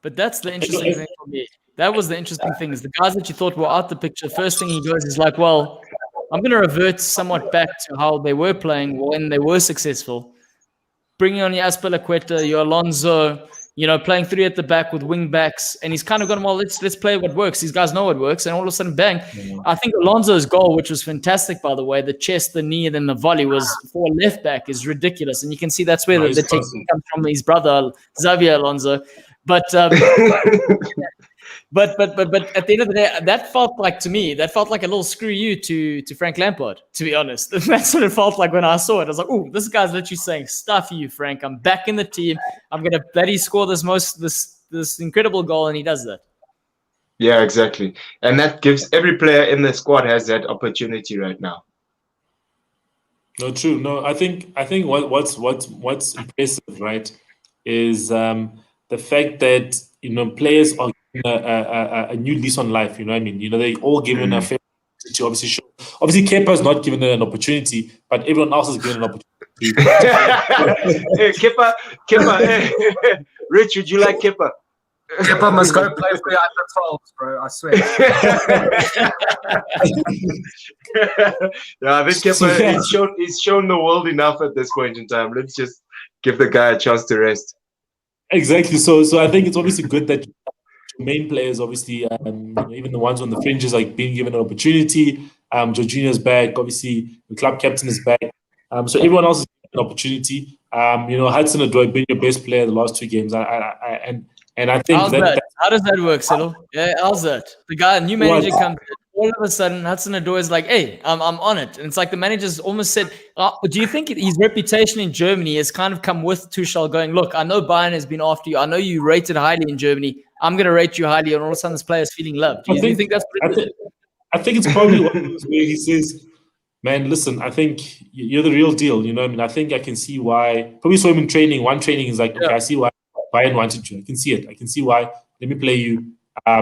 But that's the interesting thing for me. That was the interesting thing, is the guys that you thought were out the picture, first thing he goes is like, well, I'm going to revert somewhat back to how they were playing when they were successful. Bringing on your Azpilicueta, your Alonso, you know, playing three at the back with wing backs. And he's kind of gone, well, let's play what works. These guys know what works. And all of a sudden, bang. I think Alonso's goal, which was fantastic, by the way, the chest, the knee, and then the volley was for a left back is ridiculous. And you can see that's where the technique comes from his brother, Xavier Alonso. But But at the end of the day, that felt like, to me, that felt like a little screw you to Frank Lampard, to be honest. That's what it felt like when I saw it. I was like, oh, this guy's literally saying, stuff you, Frank. I'm back in the team. I'm going to bloody score this incredible goal, and he does that. Yeah, exactly. And that gives every player in the squad has that opportunity right now. No, true. No, I think what's impressive, right, is the fact that, you know, players are a new lease on life. You know what I mean? You know, they all given a fair to obviously show. Obviously, Kepa's not given an opportunity, but everyone else is given an opportunity. Hey, Kepa, hey. Rich, would you like Kepa? Kepa must go play for the under 12s, bro. I swear. Yeah, I think Kepa he's shown the world enough at this point in time. Let's just give the guy a chance to rest. Exactly. So I think it's obviously good that main players, obviously, even the ones on the fringes, like being given an opportunity. Jorginho's back. Obviously, the club captain is back. So everyone else is given an opportunity. You know, Hudson-Odoi being your best player the last 2 games. And I think how does that work, Silo? Yeah, how's that? The guy, new manager comes in, all of a sudden, Hudson-Odoi is like, hey, I'm on it. And it's like the manager's almost said, do you think his reputation in Germany has kind of come with Tuchel going, look, I know Bayern has been after you. I know you rated highly in Germany. I'm going to rate you highly. And all of a sudden, this player is feeling loved. Do you think that's pretty I think it's probably one of those where he says, man, listen, I think you're the real deal. You know what I mean? I think I can see why. Probably saw him in training. One training is like, okay, I see why Bayern wanted you. I can see it. I can see why. Let me play you.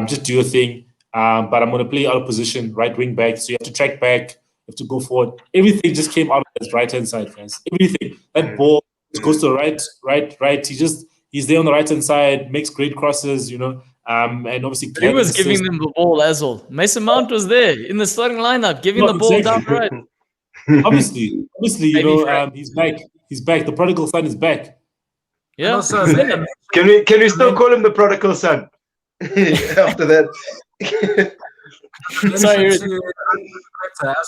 Just do your thing. But I'm going to play out of position, right wing back. So you have to track back. You have to go forward. Everything just came out of his right-hand side, guys. Everything. That ball goes to the right. He's there on the right-hand side, makes great crosses, you know. And obviously, he was giving them the ball as well. Mason Mount was there in the starting lineup, giving the ball down the right. Obviously, you know, he's back. He's back. The prodigal son is back. Yeah. Also, Can we still call him the prodigal son? After that. Sorry, as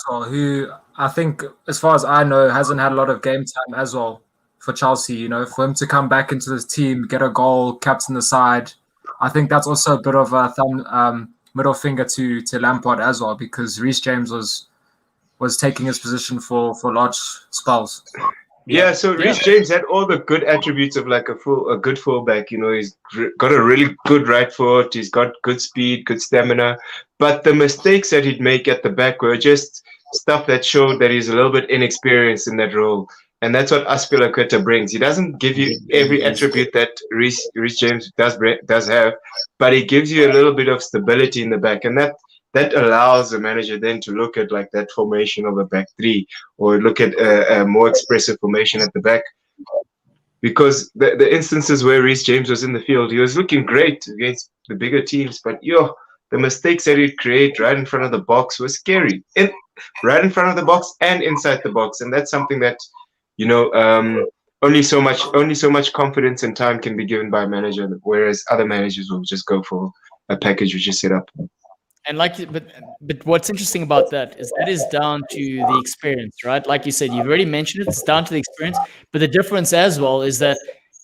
well, who I think, as far as I know, hasn't had a lot of game time as well for Chelsea. You know, for him to come back into this team, get a goal, captain the side, I think that's also a bit of a middle finger to Lampard as well, because Reece James was taking his position for large spells. Yeah, so Reece James had all the good attributes of like a good fullback. You know, he's got a really good right foot. He's got good speed, good stamina. But the mistakes that he'd make at the back were just stuff that showed that he's a little bit inexperienced in that role. And that's what Azpilicueta brings. He doesn't give you every attribute that Reece James does have, but he gives you a little bit of stability in the back. And that allows the manager then to look at like that formation of a back three, or look at a more expressive formation at the back. Because the instances where Reece James was in the field, he was looking great against the bigger teams, but the mistakes that he'd create right in front of the box were scary. Right in front of the box and inside the box. And that's something that, only so much confidence and time can be given by a manager, whereas other managers will just go for a package which is set up. And but what's interesting about that is down to the experience, right? Like you said, you've already mentioned it. It's down to the experience. But the difference as well is that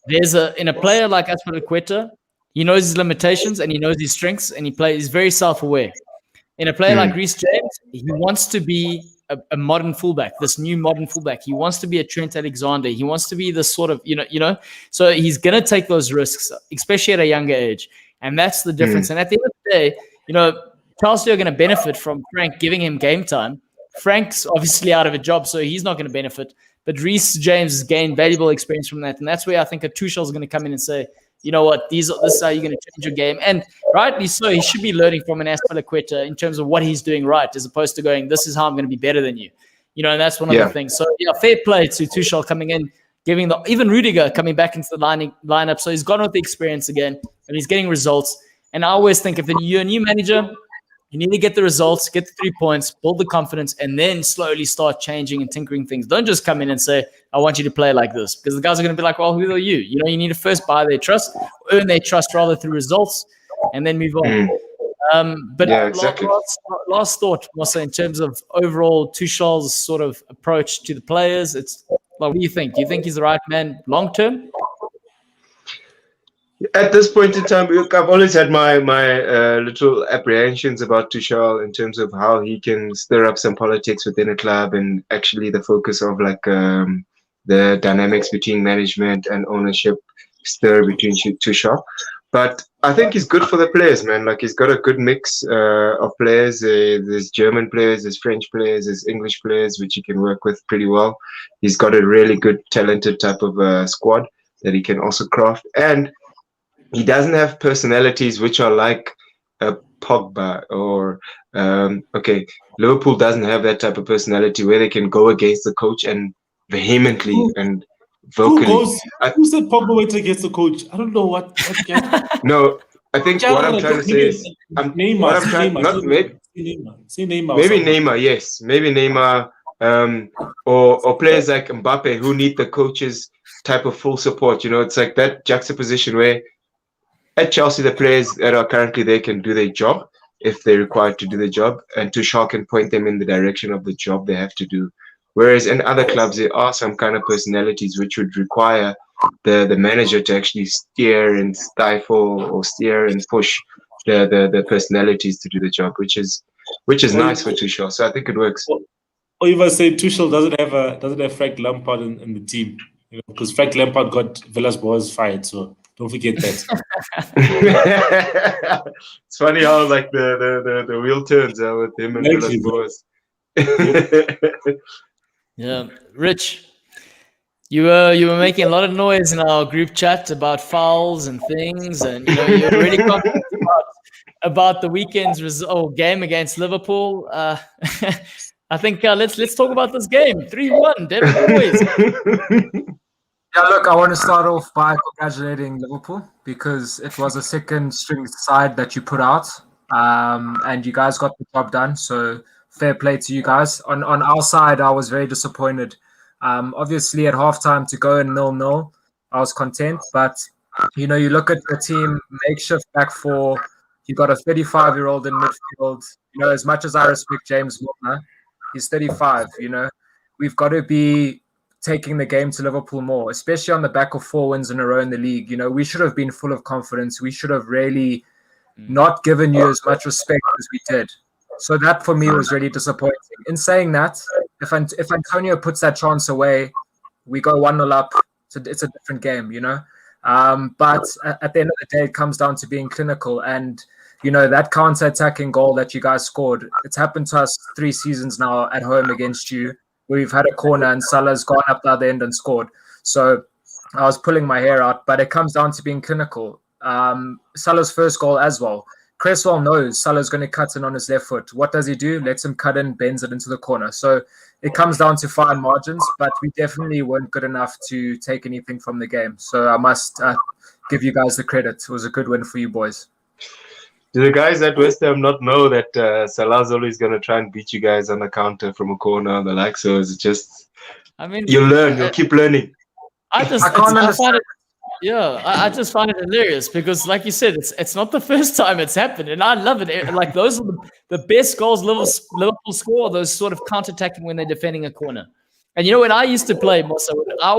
in a player like Azpilicueta, he knows his limitations and he knows his strengths, and he's very self-aware. In a player like Reece James, he wants to be a modern fullback, this new modern fullback. He wants to be a Trent Alexander. He wants to be this sort of, so he's going to take those risks, especially at a younger age. And that's the difference. And at the end of the day, Chelsea are going to benefit from Frank giving him game time. Frank's obviously out of a job, so he's not going to benefit. But Reece James has gained valuable experience from that. And that's where I think a Tuchel is going to come in and say, you know what, this is how you're going to change your game. And rightly so, he should be learning from an Azpilicueta in terms of what he's doing right, as opposed to going, this is how I'm going to be better than you. And that's one of the things. So, fair play to Tuchel coming in, even Rudiger coming back into the lineup. So he's gone with the experience again, and he's getting results. And I always think if you're a new manager, you need to get the results, get the 3 points, build the confidence, and then slowly start changing and tinkering things. Don't just come in and say, I want you to play like this. Because the guys are going to be like, well, who are you? You need to first buy their trust, earn their trust rather through results, and then move on. But exactly. last thought, also in terms of overall Tuchel's sort of approach to the players, what do you think? Do you think he's the right man long term? At this point in time, I've always had my little apprehensions about Tuchel in terms of how he can stir up some politics within a club, and actually the focus of the dynamics between management and ownership stir between Tuchel. But I think he's good for the players, man. Like, he's got a good mix of players. There's German players, there's French players, there's English players, which he can work with pretty well. He's got a really good, talented type of squad that he can also craft. And he doesn't have personalities which are like a Pogba or Liverpool doesn't have that type of personality where they can go against the coach and vehemently and vocally. Who said Pogba went against the coach? I don't know what. No, I think what I'm trying to say is Neymar. Say Neymar. Maybe Neymar, yes, maybe Neymar, or players like Mbappe who need the coach's type of full support. It's like that juxtaposition where at Chelsea, the players that are currently there can do their job if they're required to do the job, and Tuchel can point them in the direction of the job they have to do. Whereas in other clubs, there are some kind of personalities which would require the manager to actually steer and stifle or steer and push the personalities to do the job, which is nice for Tuchel. So I think it works. Or you must say Tuchel doesn't have Frank Lampard in the team, because Frank Lampard got Villas-Boas fired, so don't forget that. It's funny how the wheel turns with him and Villas-Boas. Yeah, Rich, you were making a lot of noise in our group chat about fouls and things, and you're really confident about the weekend's game against Liverpool. I think let's talk about this game. 3-1, Devin boys. Yeah, look, I want to start off by congratulating Liverpool, because it was a second string side that you put out, and you guys got the job done. So fair play to you guys. On our side, I was very disappointed. Obviously, at halftime to go in 0-0, I was content. But you look at the team, makeshift back four. You got a 35-year-old in midfield. As much as I respect James Milner, he's 35. We've got to be taking the game to Liverpool more, especially on the back of 4 wins in a row in the league. We should have been full of confidence. We should have really not given you as much respect as we did. So that for me was really disappointing. In saying that, if Antonio puts that chance away, we go 1-0 up. It's a different game, But at the end of the day, it comes down to being clinical. And, that counter-attacking goal that you guys scored, it's happened to us 3 seasons now at home against you. We've had a corner and Salah's gone up the other end and scored. So I was pulling my hair out, but it comes down to being clinical. Salah's first goal as well. Cresswell knows Salah's going to cut in on his left foot. What does he do? Lets him cut in, bends it into the corner. So it comes down to fine margins, but we definitely weren't good enough to take anything from the game. So I must give you guys the credit. It was a good win for you boys. Do the guys at West Ham not know that Salah's always going to try and beat you guys on the counter from a corner and the like? So it's just, you learn, you'll keep learning. I find it. Yeah, I just find it hilarious because, like you said, it's not the first time it's happened, and I love it. Like those are the best goals Liverpool score. Those sort of counter-attacking when they're defending a corner. And when I used to play, when I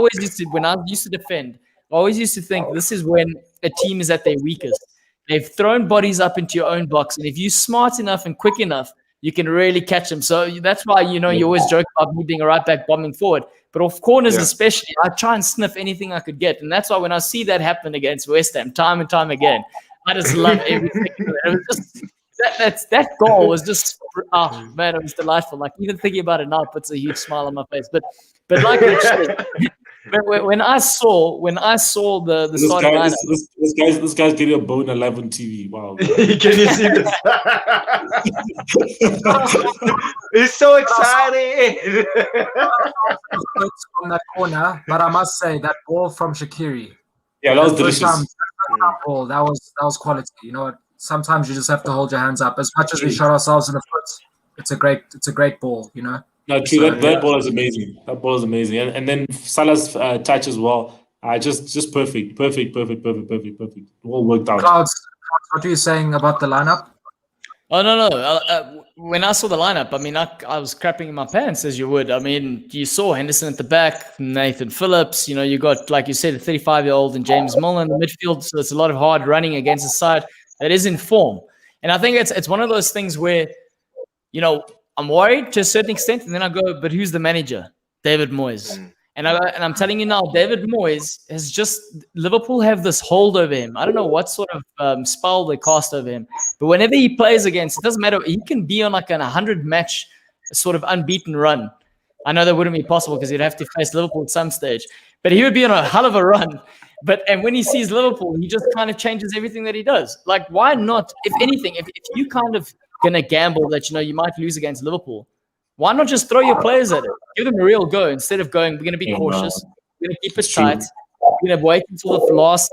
used to defend, I always used to think this is when a team is at their weakest. They've thrown bodies up into your own box, and if you're smart enough and quick enough, you can really catch them. So that's why you always joke about me being a right back bombing forward. But off corners especially, I try and sniff anything I could get. And that's why when I see that happen against West Ham time and time again, I just love every second of it. It was just that goal was just man, it was delightful. Like even thinking about it now puts a huge smile on my face. But like when I saw the starting lineup, this guy's getting a bone alive on TV. Wow. Can you see this? It's so exciting. From that corner, but I must say that ball from Shaqiri. Yeah, that was delicious. Ball, that was quality. You know what? Sometimes you just have to hold your hands up. As much as we shot ourselves in the foot, it's a great ball. No, true. So, that ball is amazing. That ball is amazing, and then Salah's touch as well. Just perfect. It all worked out. Clouds, what are you saying about the lineup? Oh no! When I saw the lineup, I mean, I was crapping in my pants as you would. I mean, you saw Henderson at the back, Nathan Phillips. You got, like you said, a 35-year-old and James Milner in the midfield. So it's a lot of hard running against a side that is in form. And I think it's one of those things where, I'm worried to a certain extent, and then I go, but who's the manager? David Moyes. And I'm telling you now, David Moyes has Liverpool have this hold over him. I don't know what sort of spell they cast over him, but whenever he plays against, it doesn't matter. He can be on like an 100-match sort of unbeaten run. I know that wouldn't be possible because he'd have to face Liverpool at some stage, but he would be on a hell of a run. And when he sees Liverpool, he just kind of changes everything that he does. Like, why not? If anything, if you kind of gonna gamble that you might lose against Liverpool, why not just throw your players at it? Give them a real go instead of going, we're going to be cautious. We're going to keep it tight. We're going to wait until the last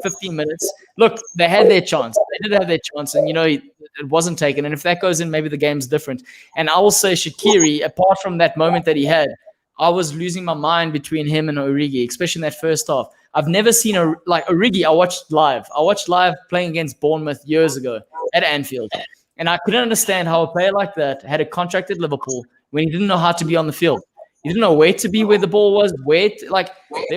15 minutes. Look, they had their chance. They did have their chance, and, it wasn't taken. And if that goes in, maybe the game's different. And I will say Shaqiri, apart from that moment that he had, I was losing my mind between him and Origi, especially in that first half. I've never seen Origi. I watched live playing against Bournemouth years ago at Anfield. And I couldn't understand how a player like that had a contract at Liverpool when he didn't know how to be on the field. He didn't know where to be, where the ball was,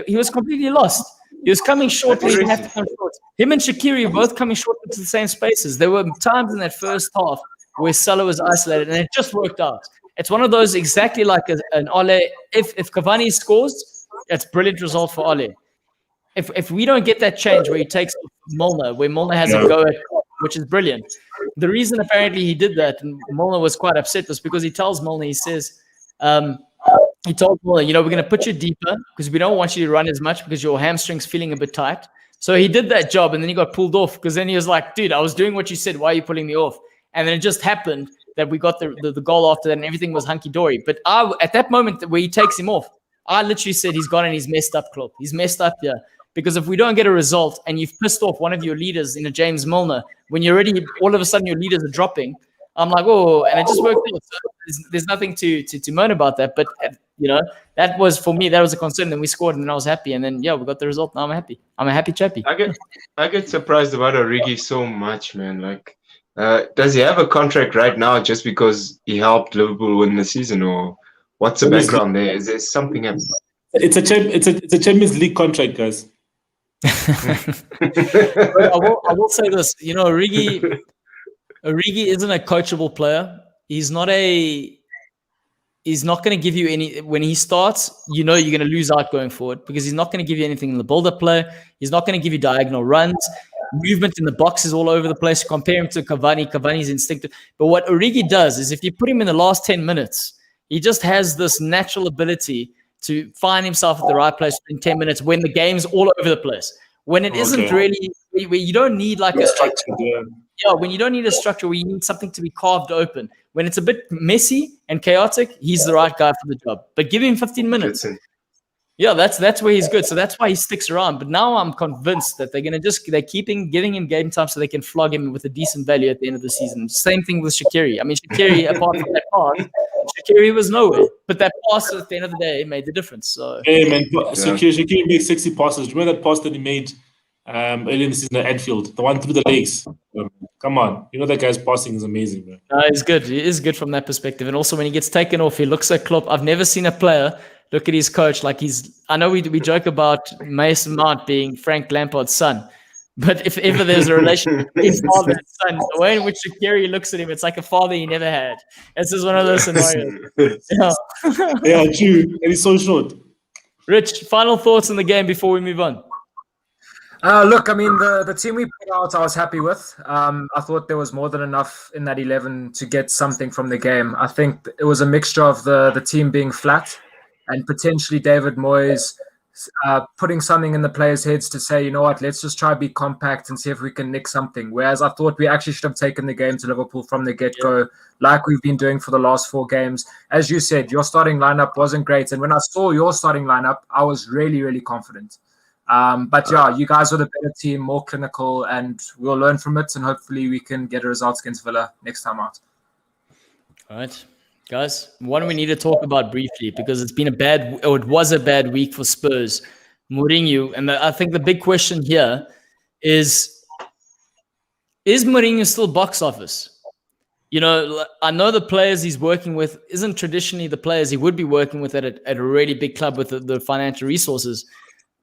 he was completely lost. He was coming short when he didn't have to come short. Him and Shaqiri were both coming short into the same spaces. There were times in that first half where Salah was isolated, and it just worked out. It's one of those exactly like an Ole. If Cavani scores, it's a brilliant result for Ole. If we don't get that change where he takes Milner, where Milner has a go at, which is brilliant. The reason apparently he did that, and Milner was quite upset, was because he tells Milner, he says, he told Milner, we're going to put you deeper because we don't want you to run as much because your hamstring's feeling a bit tight. So he did that job, and then he got pulled off because then he was like, dude, I was doing what you said. Why are you pulling me off? And then it just happened that we got the goal after that and everything was hunky-dory. But at that moment where he takes him off, I literally said he's gone and he's messed up, Klopp. He's messed up here. Because if we don't get a result and you've pissed off one of your leaders in a James Milner, when you're already, all of a sudden your leaders are dropping, I'm like, oh, and it just worked out. So there's nothing to moan about that. But, that was, for me, that was a concern. Then we scored and then I was happy. And then, we got the result. Now I'm happy. I'm a happy chappy. I get surprised about Origi so much, man. Like, does he have a contract right now just because he helped Liverpool win the season, or what's the background there? Is there something happening? It's a Champions League contract, guys. I will say this, Origi isn't a coachable player. He's not a he's not going to give you any. When he starts, you're going to lose out going forward because he's not going to give you anything in the build-up play. He's not going to give you diagonal runs. Movement in the box is all over the place. Compare him to Cavani. Cavani's instinctive. But what Origi does is if you put him in the last 10 minutes, he just has this natural ability to find himself at the right place in 10 minutes when the game's all over the place. When it isn't really, where you don't need like a structure. When you don't need a structure, where you need something to be carved open. When it's a bit messy and chaotic, he's the right guy for the job. But give him 15 minutes. Yeah, that's where he's good. So that's why he sticks around. But now I'm convinced that they're giving him game time so they can flog him with a decent value at the end of the season. Same thing with Shaqiri. I mean, Shaqiri, apart from that pass, Shaqiri was nowhere. But that pass at the end of the day made the difference. So hey man, Shaqiri made 60 passes. Remember that pass that he made earlier in the season at Anfield, the one through the legs. Come on, that guy's passing is amazing, man. He's good. He is good from that perspective. And also when he gets taken off, he looks at Klopp. I've never seen a player look at his coach like I know we joke about Mason Mount being Frank Lampard's son, but if ever there's a relation between his father and son, the way in which Shaqiri looks at him, it's like a father he never had. This is one of those scenarios. Yeah, true. And he's so short. Rich, final thoughts on the game before we move on. Look, I mean, the team we put out, I was happy with. I thought there was more than enough in that 11 to get something from the game. I think it was a mixture of the team being flat and potentially David Moyes putting something in the players' heads to say, you know what, let's just try to be compact and see if we can nick something. Whereas I thought we actually should have taken the game to Liverpool from the get-go, like we've been doing for the last 4 games. As you said, your starting lineup wasn't great. And when I saw your starting lineup, I was really, really confident. But yeah, you guys are the better team, more clinical, and we'll learn from it. And hopefully we can get a result against Villa next time out. All right. Guys, one we need to talk about briefly because it was a bad week for Spurs. Mourinho, and I think the big question here is Mourinho still box office? I know the players he's working with isn't traditionally the players he would be working with at a really big club with the financial resources.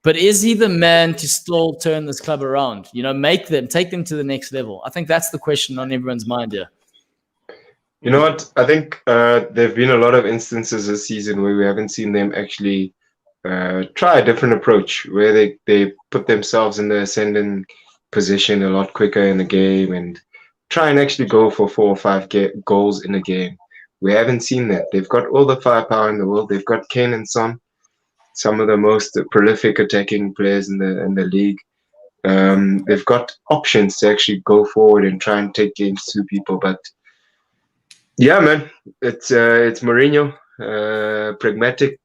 But is he the man to still turn this club around? Take them to the next level. I think that's the question on everyone's mind here. You know what? I think there have been a lot of instances this season where we haven't seen them actually try a different approach, where they put themselves in the ascending position a lot quicker in the game and try and actually go for 4 or 5 goals in a game. We haven't seen that. They've got all the firepower in the world. They've got Kane and Son, some of the most prolific attacking players in the league. They've got options to actually go forward and try and take games to people, but yeah, man, it's Mourinho, pragmatic,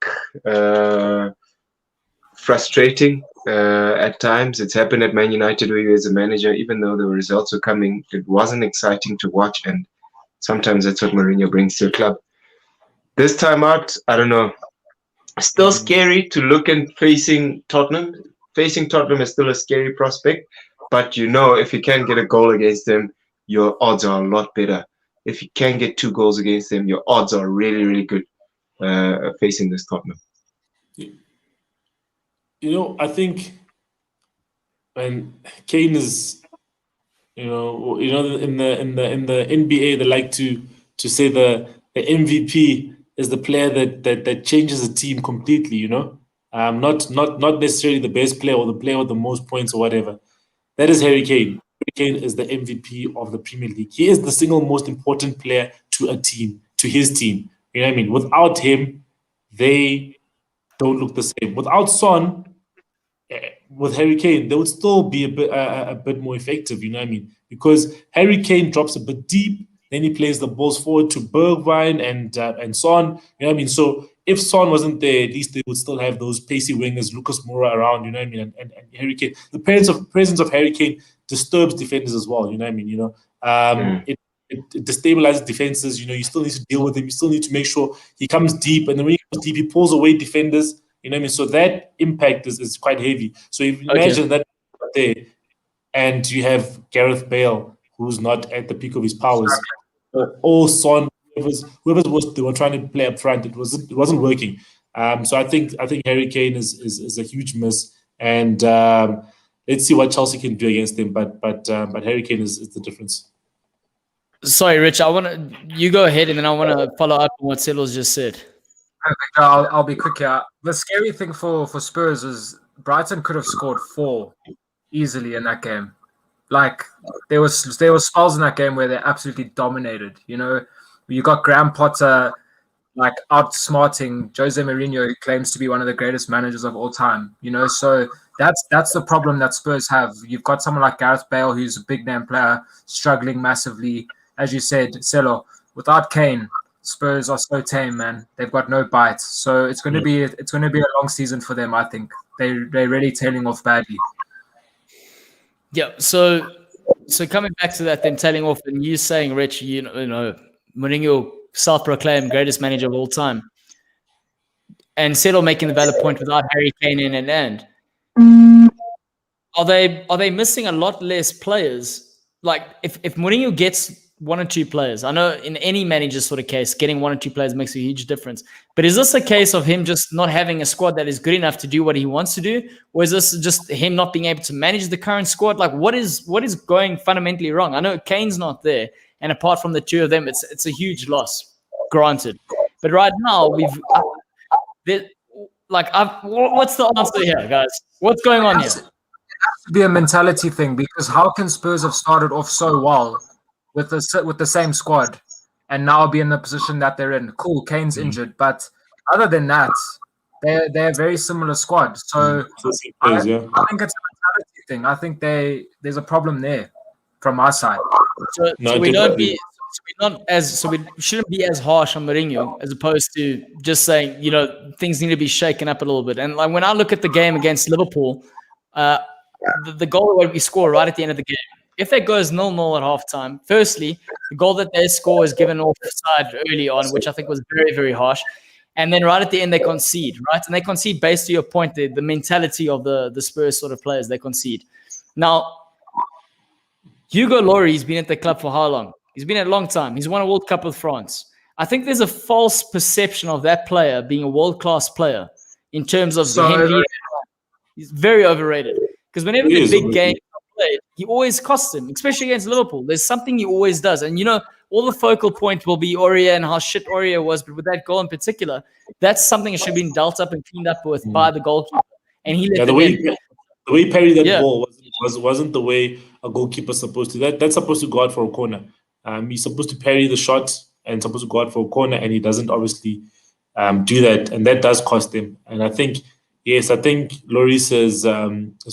frustrating at times. It's happened at Man Utd where he was a manager, even though the results were coming, it wasn't exciting to watch, and sometimes that's what Mourinho brings to a club. This time out, I don't know. Still scary to look and facing Tottenham. Facing Tottenham is still a scary prospect, but if you can get a goal against them, your odds are a lot better. If you can get 2 goals against them, your odds are really, really good facing this Tottenham. I think when Kane is, in the NBA, they like to say the MVP is the player that changes the team completely. Not necessarily the best player or the player with the most points or whatever. That is Harry Kane. Kane is the MVP of the Premier League. He is the single most important player to a team, to his team. You know what I mean? Without him, they don't look the same. Without Son, with Harry Kane, they would still be a bit more effective. You know what I mean? Because Harry Kane drops a bit deep, then he plays the balls forward to Bergwijn and Son. You know what I mean? So if Son wasn't there, at least they would still have those pacey wingers, Lucas Moura around. You know what I mean? And Harry Kane. The presence of Harry Kane disturbs defenders as well. You know what I mean? It destabilizes defenses. You still need to deal with him. You still need to make sure he comes deep, and then when he comes deep, he pulls away defenders. You know what I mean? So that impact is quite heavy. So if you imagine that there, and you have Gareth Bale, who's not at the peak of his powers, or Son, whoever was they were trying to play up front, it wasn't working. So I think Harry Kane is a huge miss, and let's see what Chelsea can do against him. But Harry Kane is the difference. Sorry, Rich. You go ahead, and then I want to follow up on what Selo's just said. Perfect. I'll be quick here. The scary thing for Spurs is Brighton could have scored 4 easily in that game. Like there was spells in that game where they absolutely dominated. You know, you got Graham Potter like outsmarting Jose Mourinho, who claims to be one of the greatest managers of all time. You know, so that's the problem that Spurs have. You've got someone like Gareth Bale, who's a big name player, struggling massively. As you said, Celo, without Kane, Spurs are so tame, man. They've got no bite. So it's going to be a long season for them. I think they're really tailing off badly. Yeah. So coming back to that, them tailing off, and you saying, Rich, you know, Mourinho, self-proclaimed greatest manager of all time, and Settle making the valid point without Harry Kane in an end. Are they missing a lot less players? Like if Mourinho gets 1 or 2 players, I know in any manager sort of case, getting 1 or 2 players makes a huge difference. But is this a case of him just not having a squad that is good enough to do what he wants to do, or is this just him not being able to manage the current squad? Like what is going fundamentally wrong? I know Kane's not there, and apart from the 2 of them, it's a huge loss, granted. But right now what's the answer here, guys? What's going on here? It has to be a mentality thing, because how can Spurs have started off so well with the same squad and now be in the position that they're in? Cool, Kane's injured, but other than that, they're a very similar squad. So I think it's a mentality thing. I think there's a problem there from our side. So we shouldn't be as harsh on Mourinho as opposed to just saying, you know, things need to be shaken up a little bit. And like when I look at the game against Liverpool, the goal that we score right at the end of the game, if that goes 0-0 at halftime, firstly, the goal that they score is given offside early on, which I think was very, very harsh. And then right at the end, they concede, right? And they concede based to your point, the mentality of the Spurs sort of players, they concede. Now, Hugo Lloris's been at the club for how long? He's been at a long time. He's won a World Cup with France. I think there's a false perception of that player being a world-class player in terms of him. He's very overrated. Because whenever the big games are played, he always costs him, especially against Liverpool. There's something he always does. And, you know, all the focal point will be Aurier and how shit Aurier was. But with that goal in particular, that's something that should have been dealt up and cleaned up with by the goalkeeper. And he let the way he parried that ball wasn't the way a goalkeeper's supposed to. That's supposed to go out for a corner. He's supposed to parry the shot and supposed to go out for a corner, and he doesn't obviously do that, and that does cost him. And I think Lloris is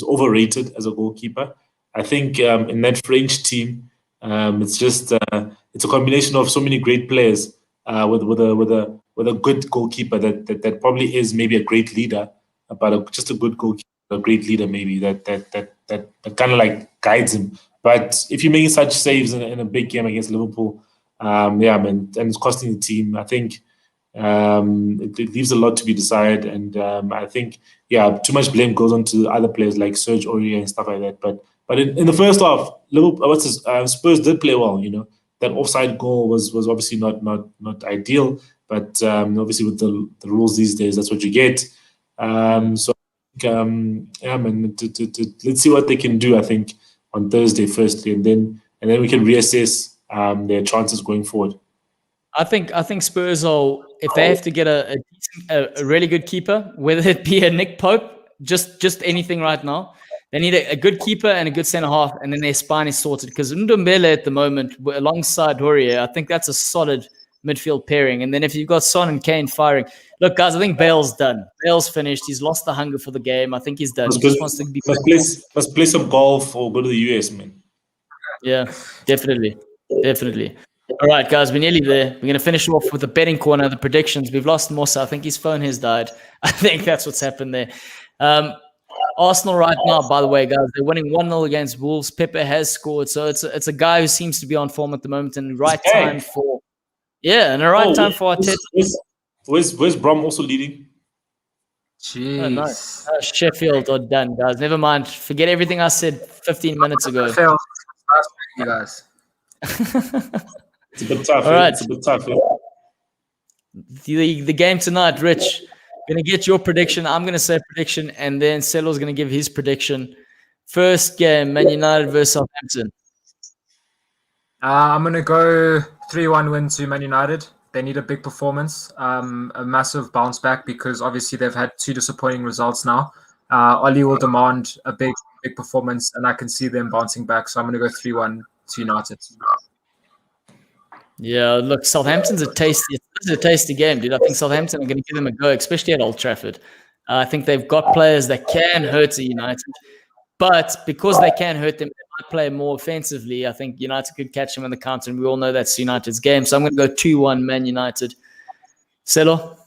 overrated as a goalkeeper. I think in that French team, it's just it's a combination of so many great players with a good goalkeeper that probably is maybe a great leader, but just a good goalkeeper, a great leader maybe that kind of like guides him. But if you're making such saves in a big game against Liverpool, and it's costing the team, I think it leaves a lot to be desired. And I think, too much blame goes on to other players like Serge Aurier and stuff like that. But in the first half, Spurs did play well. You know, that offside goal was obviously not ideal, but obviously with the rules these days, that's what you get. Let's see what they can do. I think on Thursday, firstly, and then we can reassess their chances going forward. I think Spurs will, if they have to get a really good keeper, whether it be a Nick Pope, just anything right now, they need a good keeper and a good centre half, and then their spine is sorted. Because Ndombele at the moment, alongside Aurier, I think that's a solid midfield pairing. And then if you've got Son and Kane firing, look, guys, I think Bale's done. Bale's finished. He's lost the hunger for the game. I think he's done. He just wants to be. Must play some golf or go to the US, man. Yeah, definitely. All right, guys, we're nearly there. We're going to finish off with the betting corner, the predictions. We've lost Mosa. I think his phone has died. I think that's what's happened there. Arsenal right now, by the way, guys, they're winning 1-0 against Wolves. Pepe has scored. So it's a guy who seems to be on form at the moment and the right time for... Yeah, and the right time for Arteta. Where's Brom also leading? Jeez. Oh, nice. Sheffield are done, guys. Never mind. Forget everything I said 15 minutes ago. You guys. It's a bit tough. All right. It's a bit tough. The game tonight, Rich. Going to get your prediction. I'm going to say prediction, and then Celo's going to give his prediction. First game, Man United versus Southampton. I'm going to go 3-1 win to Man United. They need a big performance, a massive bounce back, because obviously they've had 2 disappointing results now. Oli will demand a big performance, and I can see them bouncing back. So I'm going to go 3-1 to United. Yeah, look, Southampton's this is a tasty game, dude. I think Southampton are going to give them a go, especially at Old Trafford. I think they've got players that can hurt United, but because they can hurt them, they might play more offensively. I think United could catch them on the counter, and we all know that's United's game. So I'm going to go 2-1 Man United. Selo?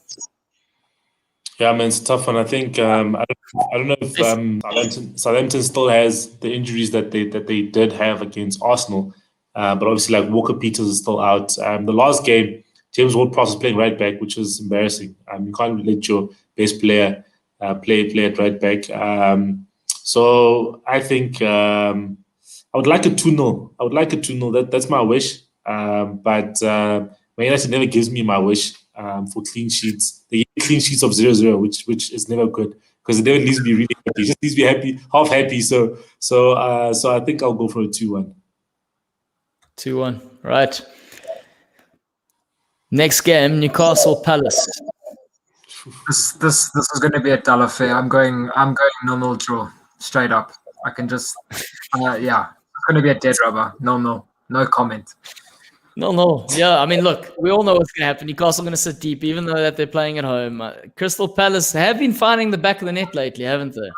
Yeah, man, it's a tough one. I think I don't know if Southampton still has the injuries that they did have against Arsenal, but obviously like Walker Peters is still out. The last game, James Ward-Prowse was playing right back, which was embarrassing. You can't let your best player play at right back. So I think I would like a 2-0. I would like a 2-0. That's my wish. But Man United never gives me my wish for clean sheets. They get clean sheets of 0-0, which is never good, because it never leaves me really happy. It just leaves me happy, half happy. So I think I'll go for a 2-1. 2-1. Right. Next game, Newcastle Palace. This is going to be a dull affair. I'm going 0-0 draw, straight up. I can just yeah, it's going to be a dead rubber. 0-0. No comment. No. Yeah, I mean, look, we all know what's going to happen. Newcastle are going to sit deep, even though that they're playing at home. Crystal Palace have been finding the back of the net lately, haven't they?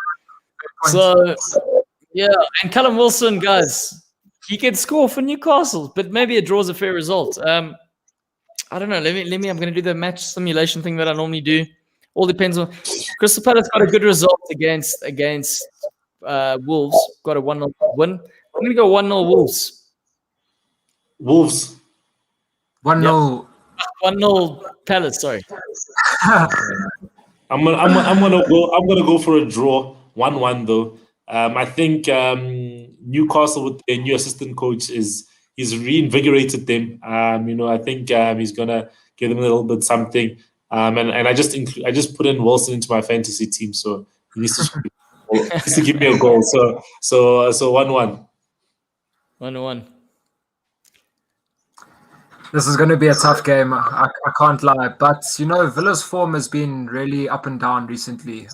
So, yeah, and Callum Wilson, guys, he can score for Newcastle, but maybe a draw's a fair result. I don't know. Let me. I'm going to do the match simulation thing that I normally do. All depends on. Crystal Palace got a good result against Wolves. Got a 1-0 win. I'm going to go 1-0 Wolves. Wolves. 1-0. 1-0 Palace. Sorry. I'm gonna go for a draw. 1-1 though. I think Newcastle with their new assistant coach he's reinvigorated them. I think he's gonna give them a little bit something. And I just put in Wilson into my fantasy team, so he needs to give me a goal. So 1-1. 1-1. This is going to be a tough game. I can't lie, but Villa's form has been really up and down recently.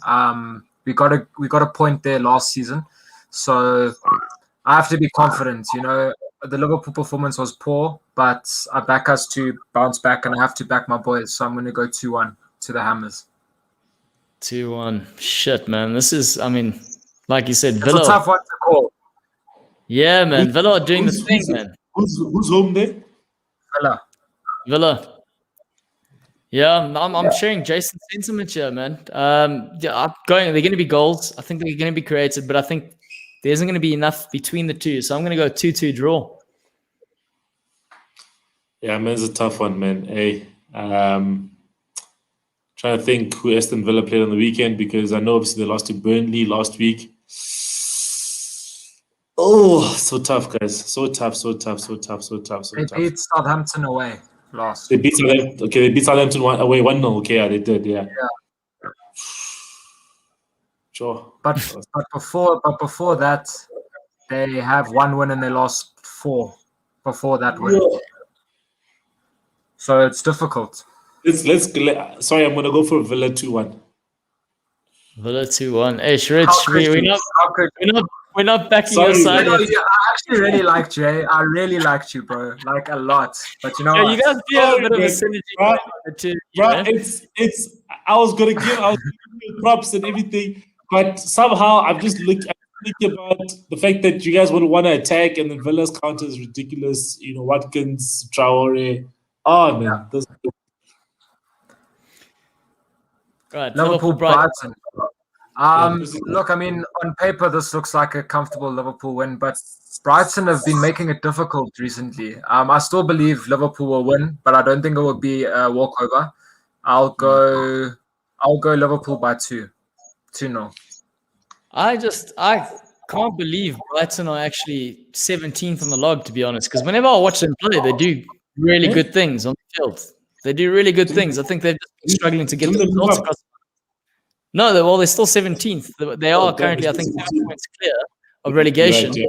We got a point there last season, so I have to be confident. The Liverpool performance was poor, but I back us to bounce back, and I have to back my boys. So I'm going to go 2-1 to the Hammers. 2-1. Shit, man. This is, I mean, like you said, It's Villa. a tough one to call. Yeah, man. Villa are doing the thing, man. Who's home there? Villa. Yeah, I'm sharing Jason's sentiment here, man. They're going to be goals. I think they're going to be created, but I think there isn't going to be enough between the two. So I'm going to go 2-2 draw. Yeah, man, it's a tough one, man. Hey, trying to think who Aston Villa played on the weekend, because I know obviously they lost to Burnley last week. Oh, so tough, guys. So tough. They beat Southampton away last. They beat Southampton. Okay, they beat Southampton away 1-0. Okay, yeah, they did. Yeah. Sure. But before that, they have 1 win and they lost 4 before that win. Yeah. So it's difficult. Sorry, I'm gonna go for Villa 2-1. Villa 2-1. Hey, Rich, we're not backing your side. I actually really liked Jay. I really liked you, bro. Like a lot. But you know what? You guys do have a bit of a synergy. Bro, it's I was gonna give you props and everything, but somehow I'm just thinking about the fact that you guys would want to attack, and then Villa's counter is ridiculous. Watkins, Traore. Oh man, yeah. Right, Liverpool Brighton. Look, I mean, on paper, this looks like a comfortable Liverpool win, but Brighton have been making it difficult recently. I still believe Liverpool will win, but I don't think it will be a walkover. I'll go Liverpool by 2-0. I can't believe Brighton are actually 17th on the log, to be honest, because whenever I watch them play, they do really good things on the field. They do really good things. I think they've just been struggling to get the results across. No, they're still 17th. They are currently, I think, 7 points clear of relegation. Right, yeah.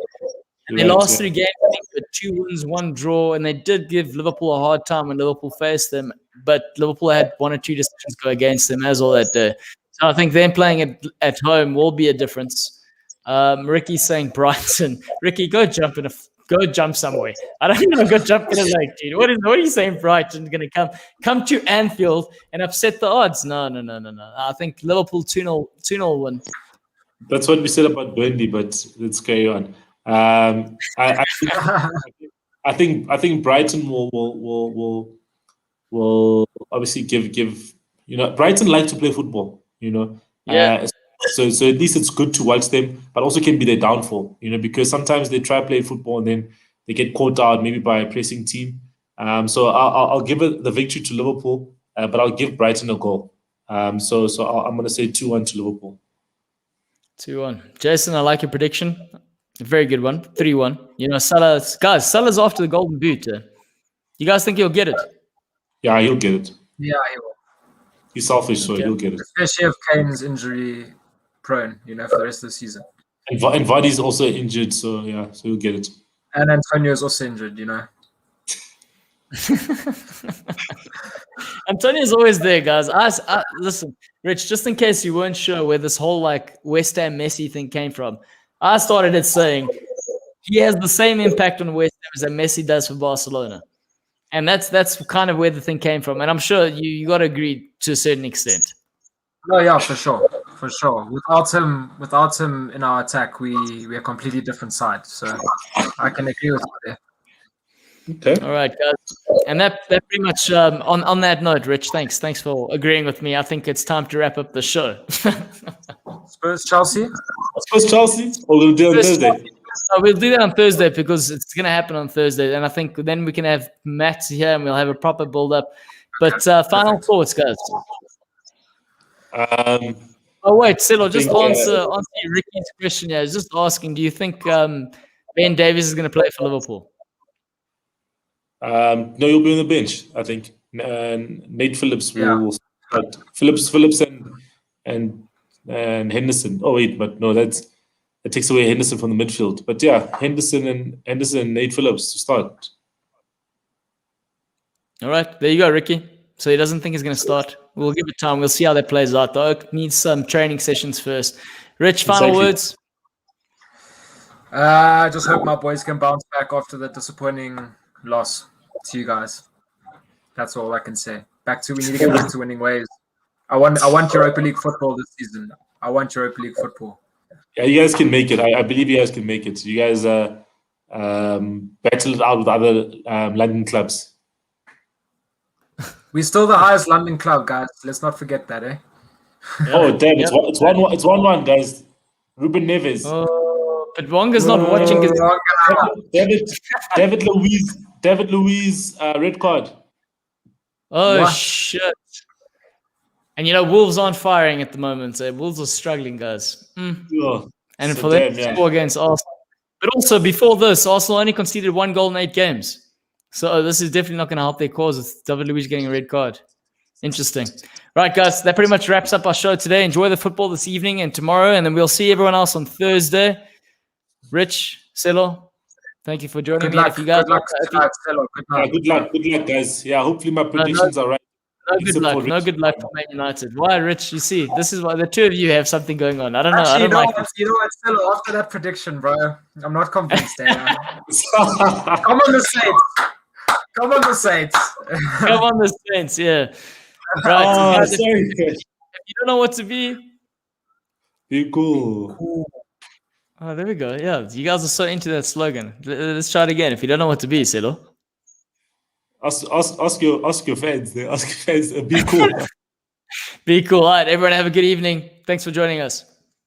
The last 3 games, I think, were 2 wins, 1 draw, and they did give Liverpool a hard time when Liverpool faced them. But Liverpool had 1 or 2 decisions go against them as well that day. So I think them playing it at home will be a difference. Ricky's saying Brighton. Ricky, go jump somewhere. I don't know. Go jump in a lake, dude. What are you saying? Brighton's going to come to Anfield and upset the odds? No. I think Liverpool 2-0 win. That's what we said about Burnley, but let's carry on. I think Brighton will obviously give Brighton like to play football, Yeah. So at least it's good to watch them, but also can be their downfall, because sometimes they try to play football and then they get caught out maybe by a pressing team. So I'll give it the victory to Liverpool, but I'll give Brighton a goal. So I'm going to say 2-1 to Liverpool. 2-1. Jason, I like your prediction. A very good one. 3-1. Salah's after the golden boot. You guys think he'll get it? Yeah, he'll get it. Yeah, he will. He's selfish, so he'll get it. Especially if Kane's injury prone, for the rest of the season. And Vardy's also injured, so he'll get it. And Antonio's also injured, Antonio's always there, guys. Listen, Rich, just in case you weren't sure where this whole West Ham Messi thing came from, I started it saying he has the same impact on West Ham as that Messi does for Barcelona. And that's kind of where the thing came from. And I'm sure you got to agree to a certain extent. Oh yeah, for sure. Without him in our attack, we're a completely different side. So I can agree with you there. Okay. All right, guys. And that pretty much on that note, Rich, thanks for agreeing with me. I think it's time to wrap up the show. Spurs Chelsea? Spurs Chelsea? Or we'll do it on Thursday? We'll do that on Thursday because it's going to happen on Thursday. And I think then we can have Matt here and we'll have a proper build-up. But final thoughts, guys. Wait, Silo, just answer Ricky's question. Yeah, just asking, do you think Ben Davies is going to play for Liverpool? No, he'll be on the bench, I think. Nate Phillips will start. Phillips and Henderson. Oh wait, but no, that takes away Henderson from the midfield. But yeah, Henderson and Nate Phillips to start. All right, there you go, Ricky. So he doesn't think he's going to start. We'll give it time. We'll see how that plays out. The Oak needs some training sessions first. Rich, final words? I just hope my boys can bounce back after the disappointing loss to you guys. That's all I can say. We need to get back to winning ways. I want Europa League football this season. I want Europa League football. Yeah, you guys can make it. I believe you guys can make it. You guys battle it out with other London clubs. We're still the highest London club, guys. Let's not forget that, eh? Oh, damn! It's 1-1, guys. Ruben Neves. Oh, but Wonga's not watching. David Luiz, red card. Oh What? Shit! And Wolves aren't firing at the moment. So Wolves are struggling, guys. Oh, And so for them to score against Arsenal, but also before this, Arsenal only conceded 1 goal in 8 games. So this is definitely not going to help their cause with David Luiz getting a red card. Interesting. Right, guys, that pretty much wraps up our show today. Enjoy the football this evening and tomorrow, and then we'll see everyone else on Thursday. Rich, Selo, thank you for joining me. Good luck Stella. Good luck, guys. Yeah, hopefully my predictions are right. No good luck for Man United. Why, Rich? You see, this is why the two of you have something going on. I don't know. Actually, I don't like this. You know what, Stella, after that prediction, bro, I'm not convinced. Come on the Saints. Come on the Saints. Come on the Saints, yeah. Right. If you don't know what to be cool. Oh, there we go. Yeah, you guys are so into that slogan. Let's try it again. If you don't know what to be, Selo. Ask your fans. Ask your fans. Be cool. Be cool. All right, everyone have a good evening. Thanks for joining us.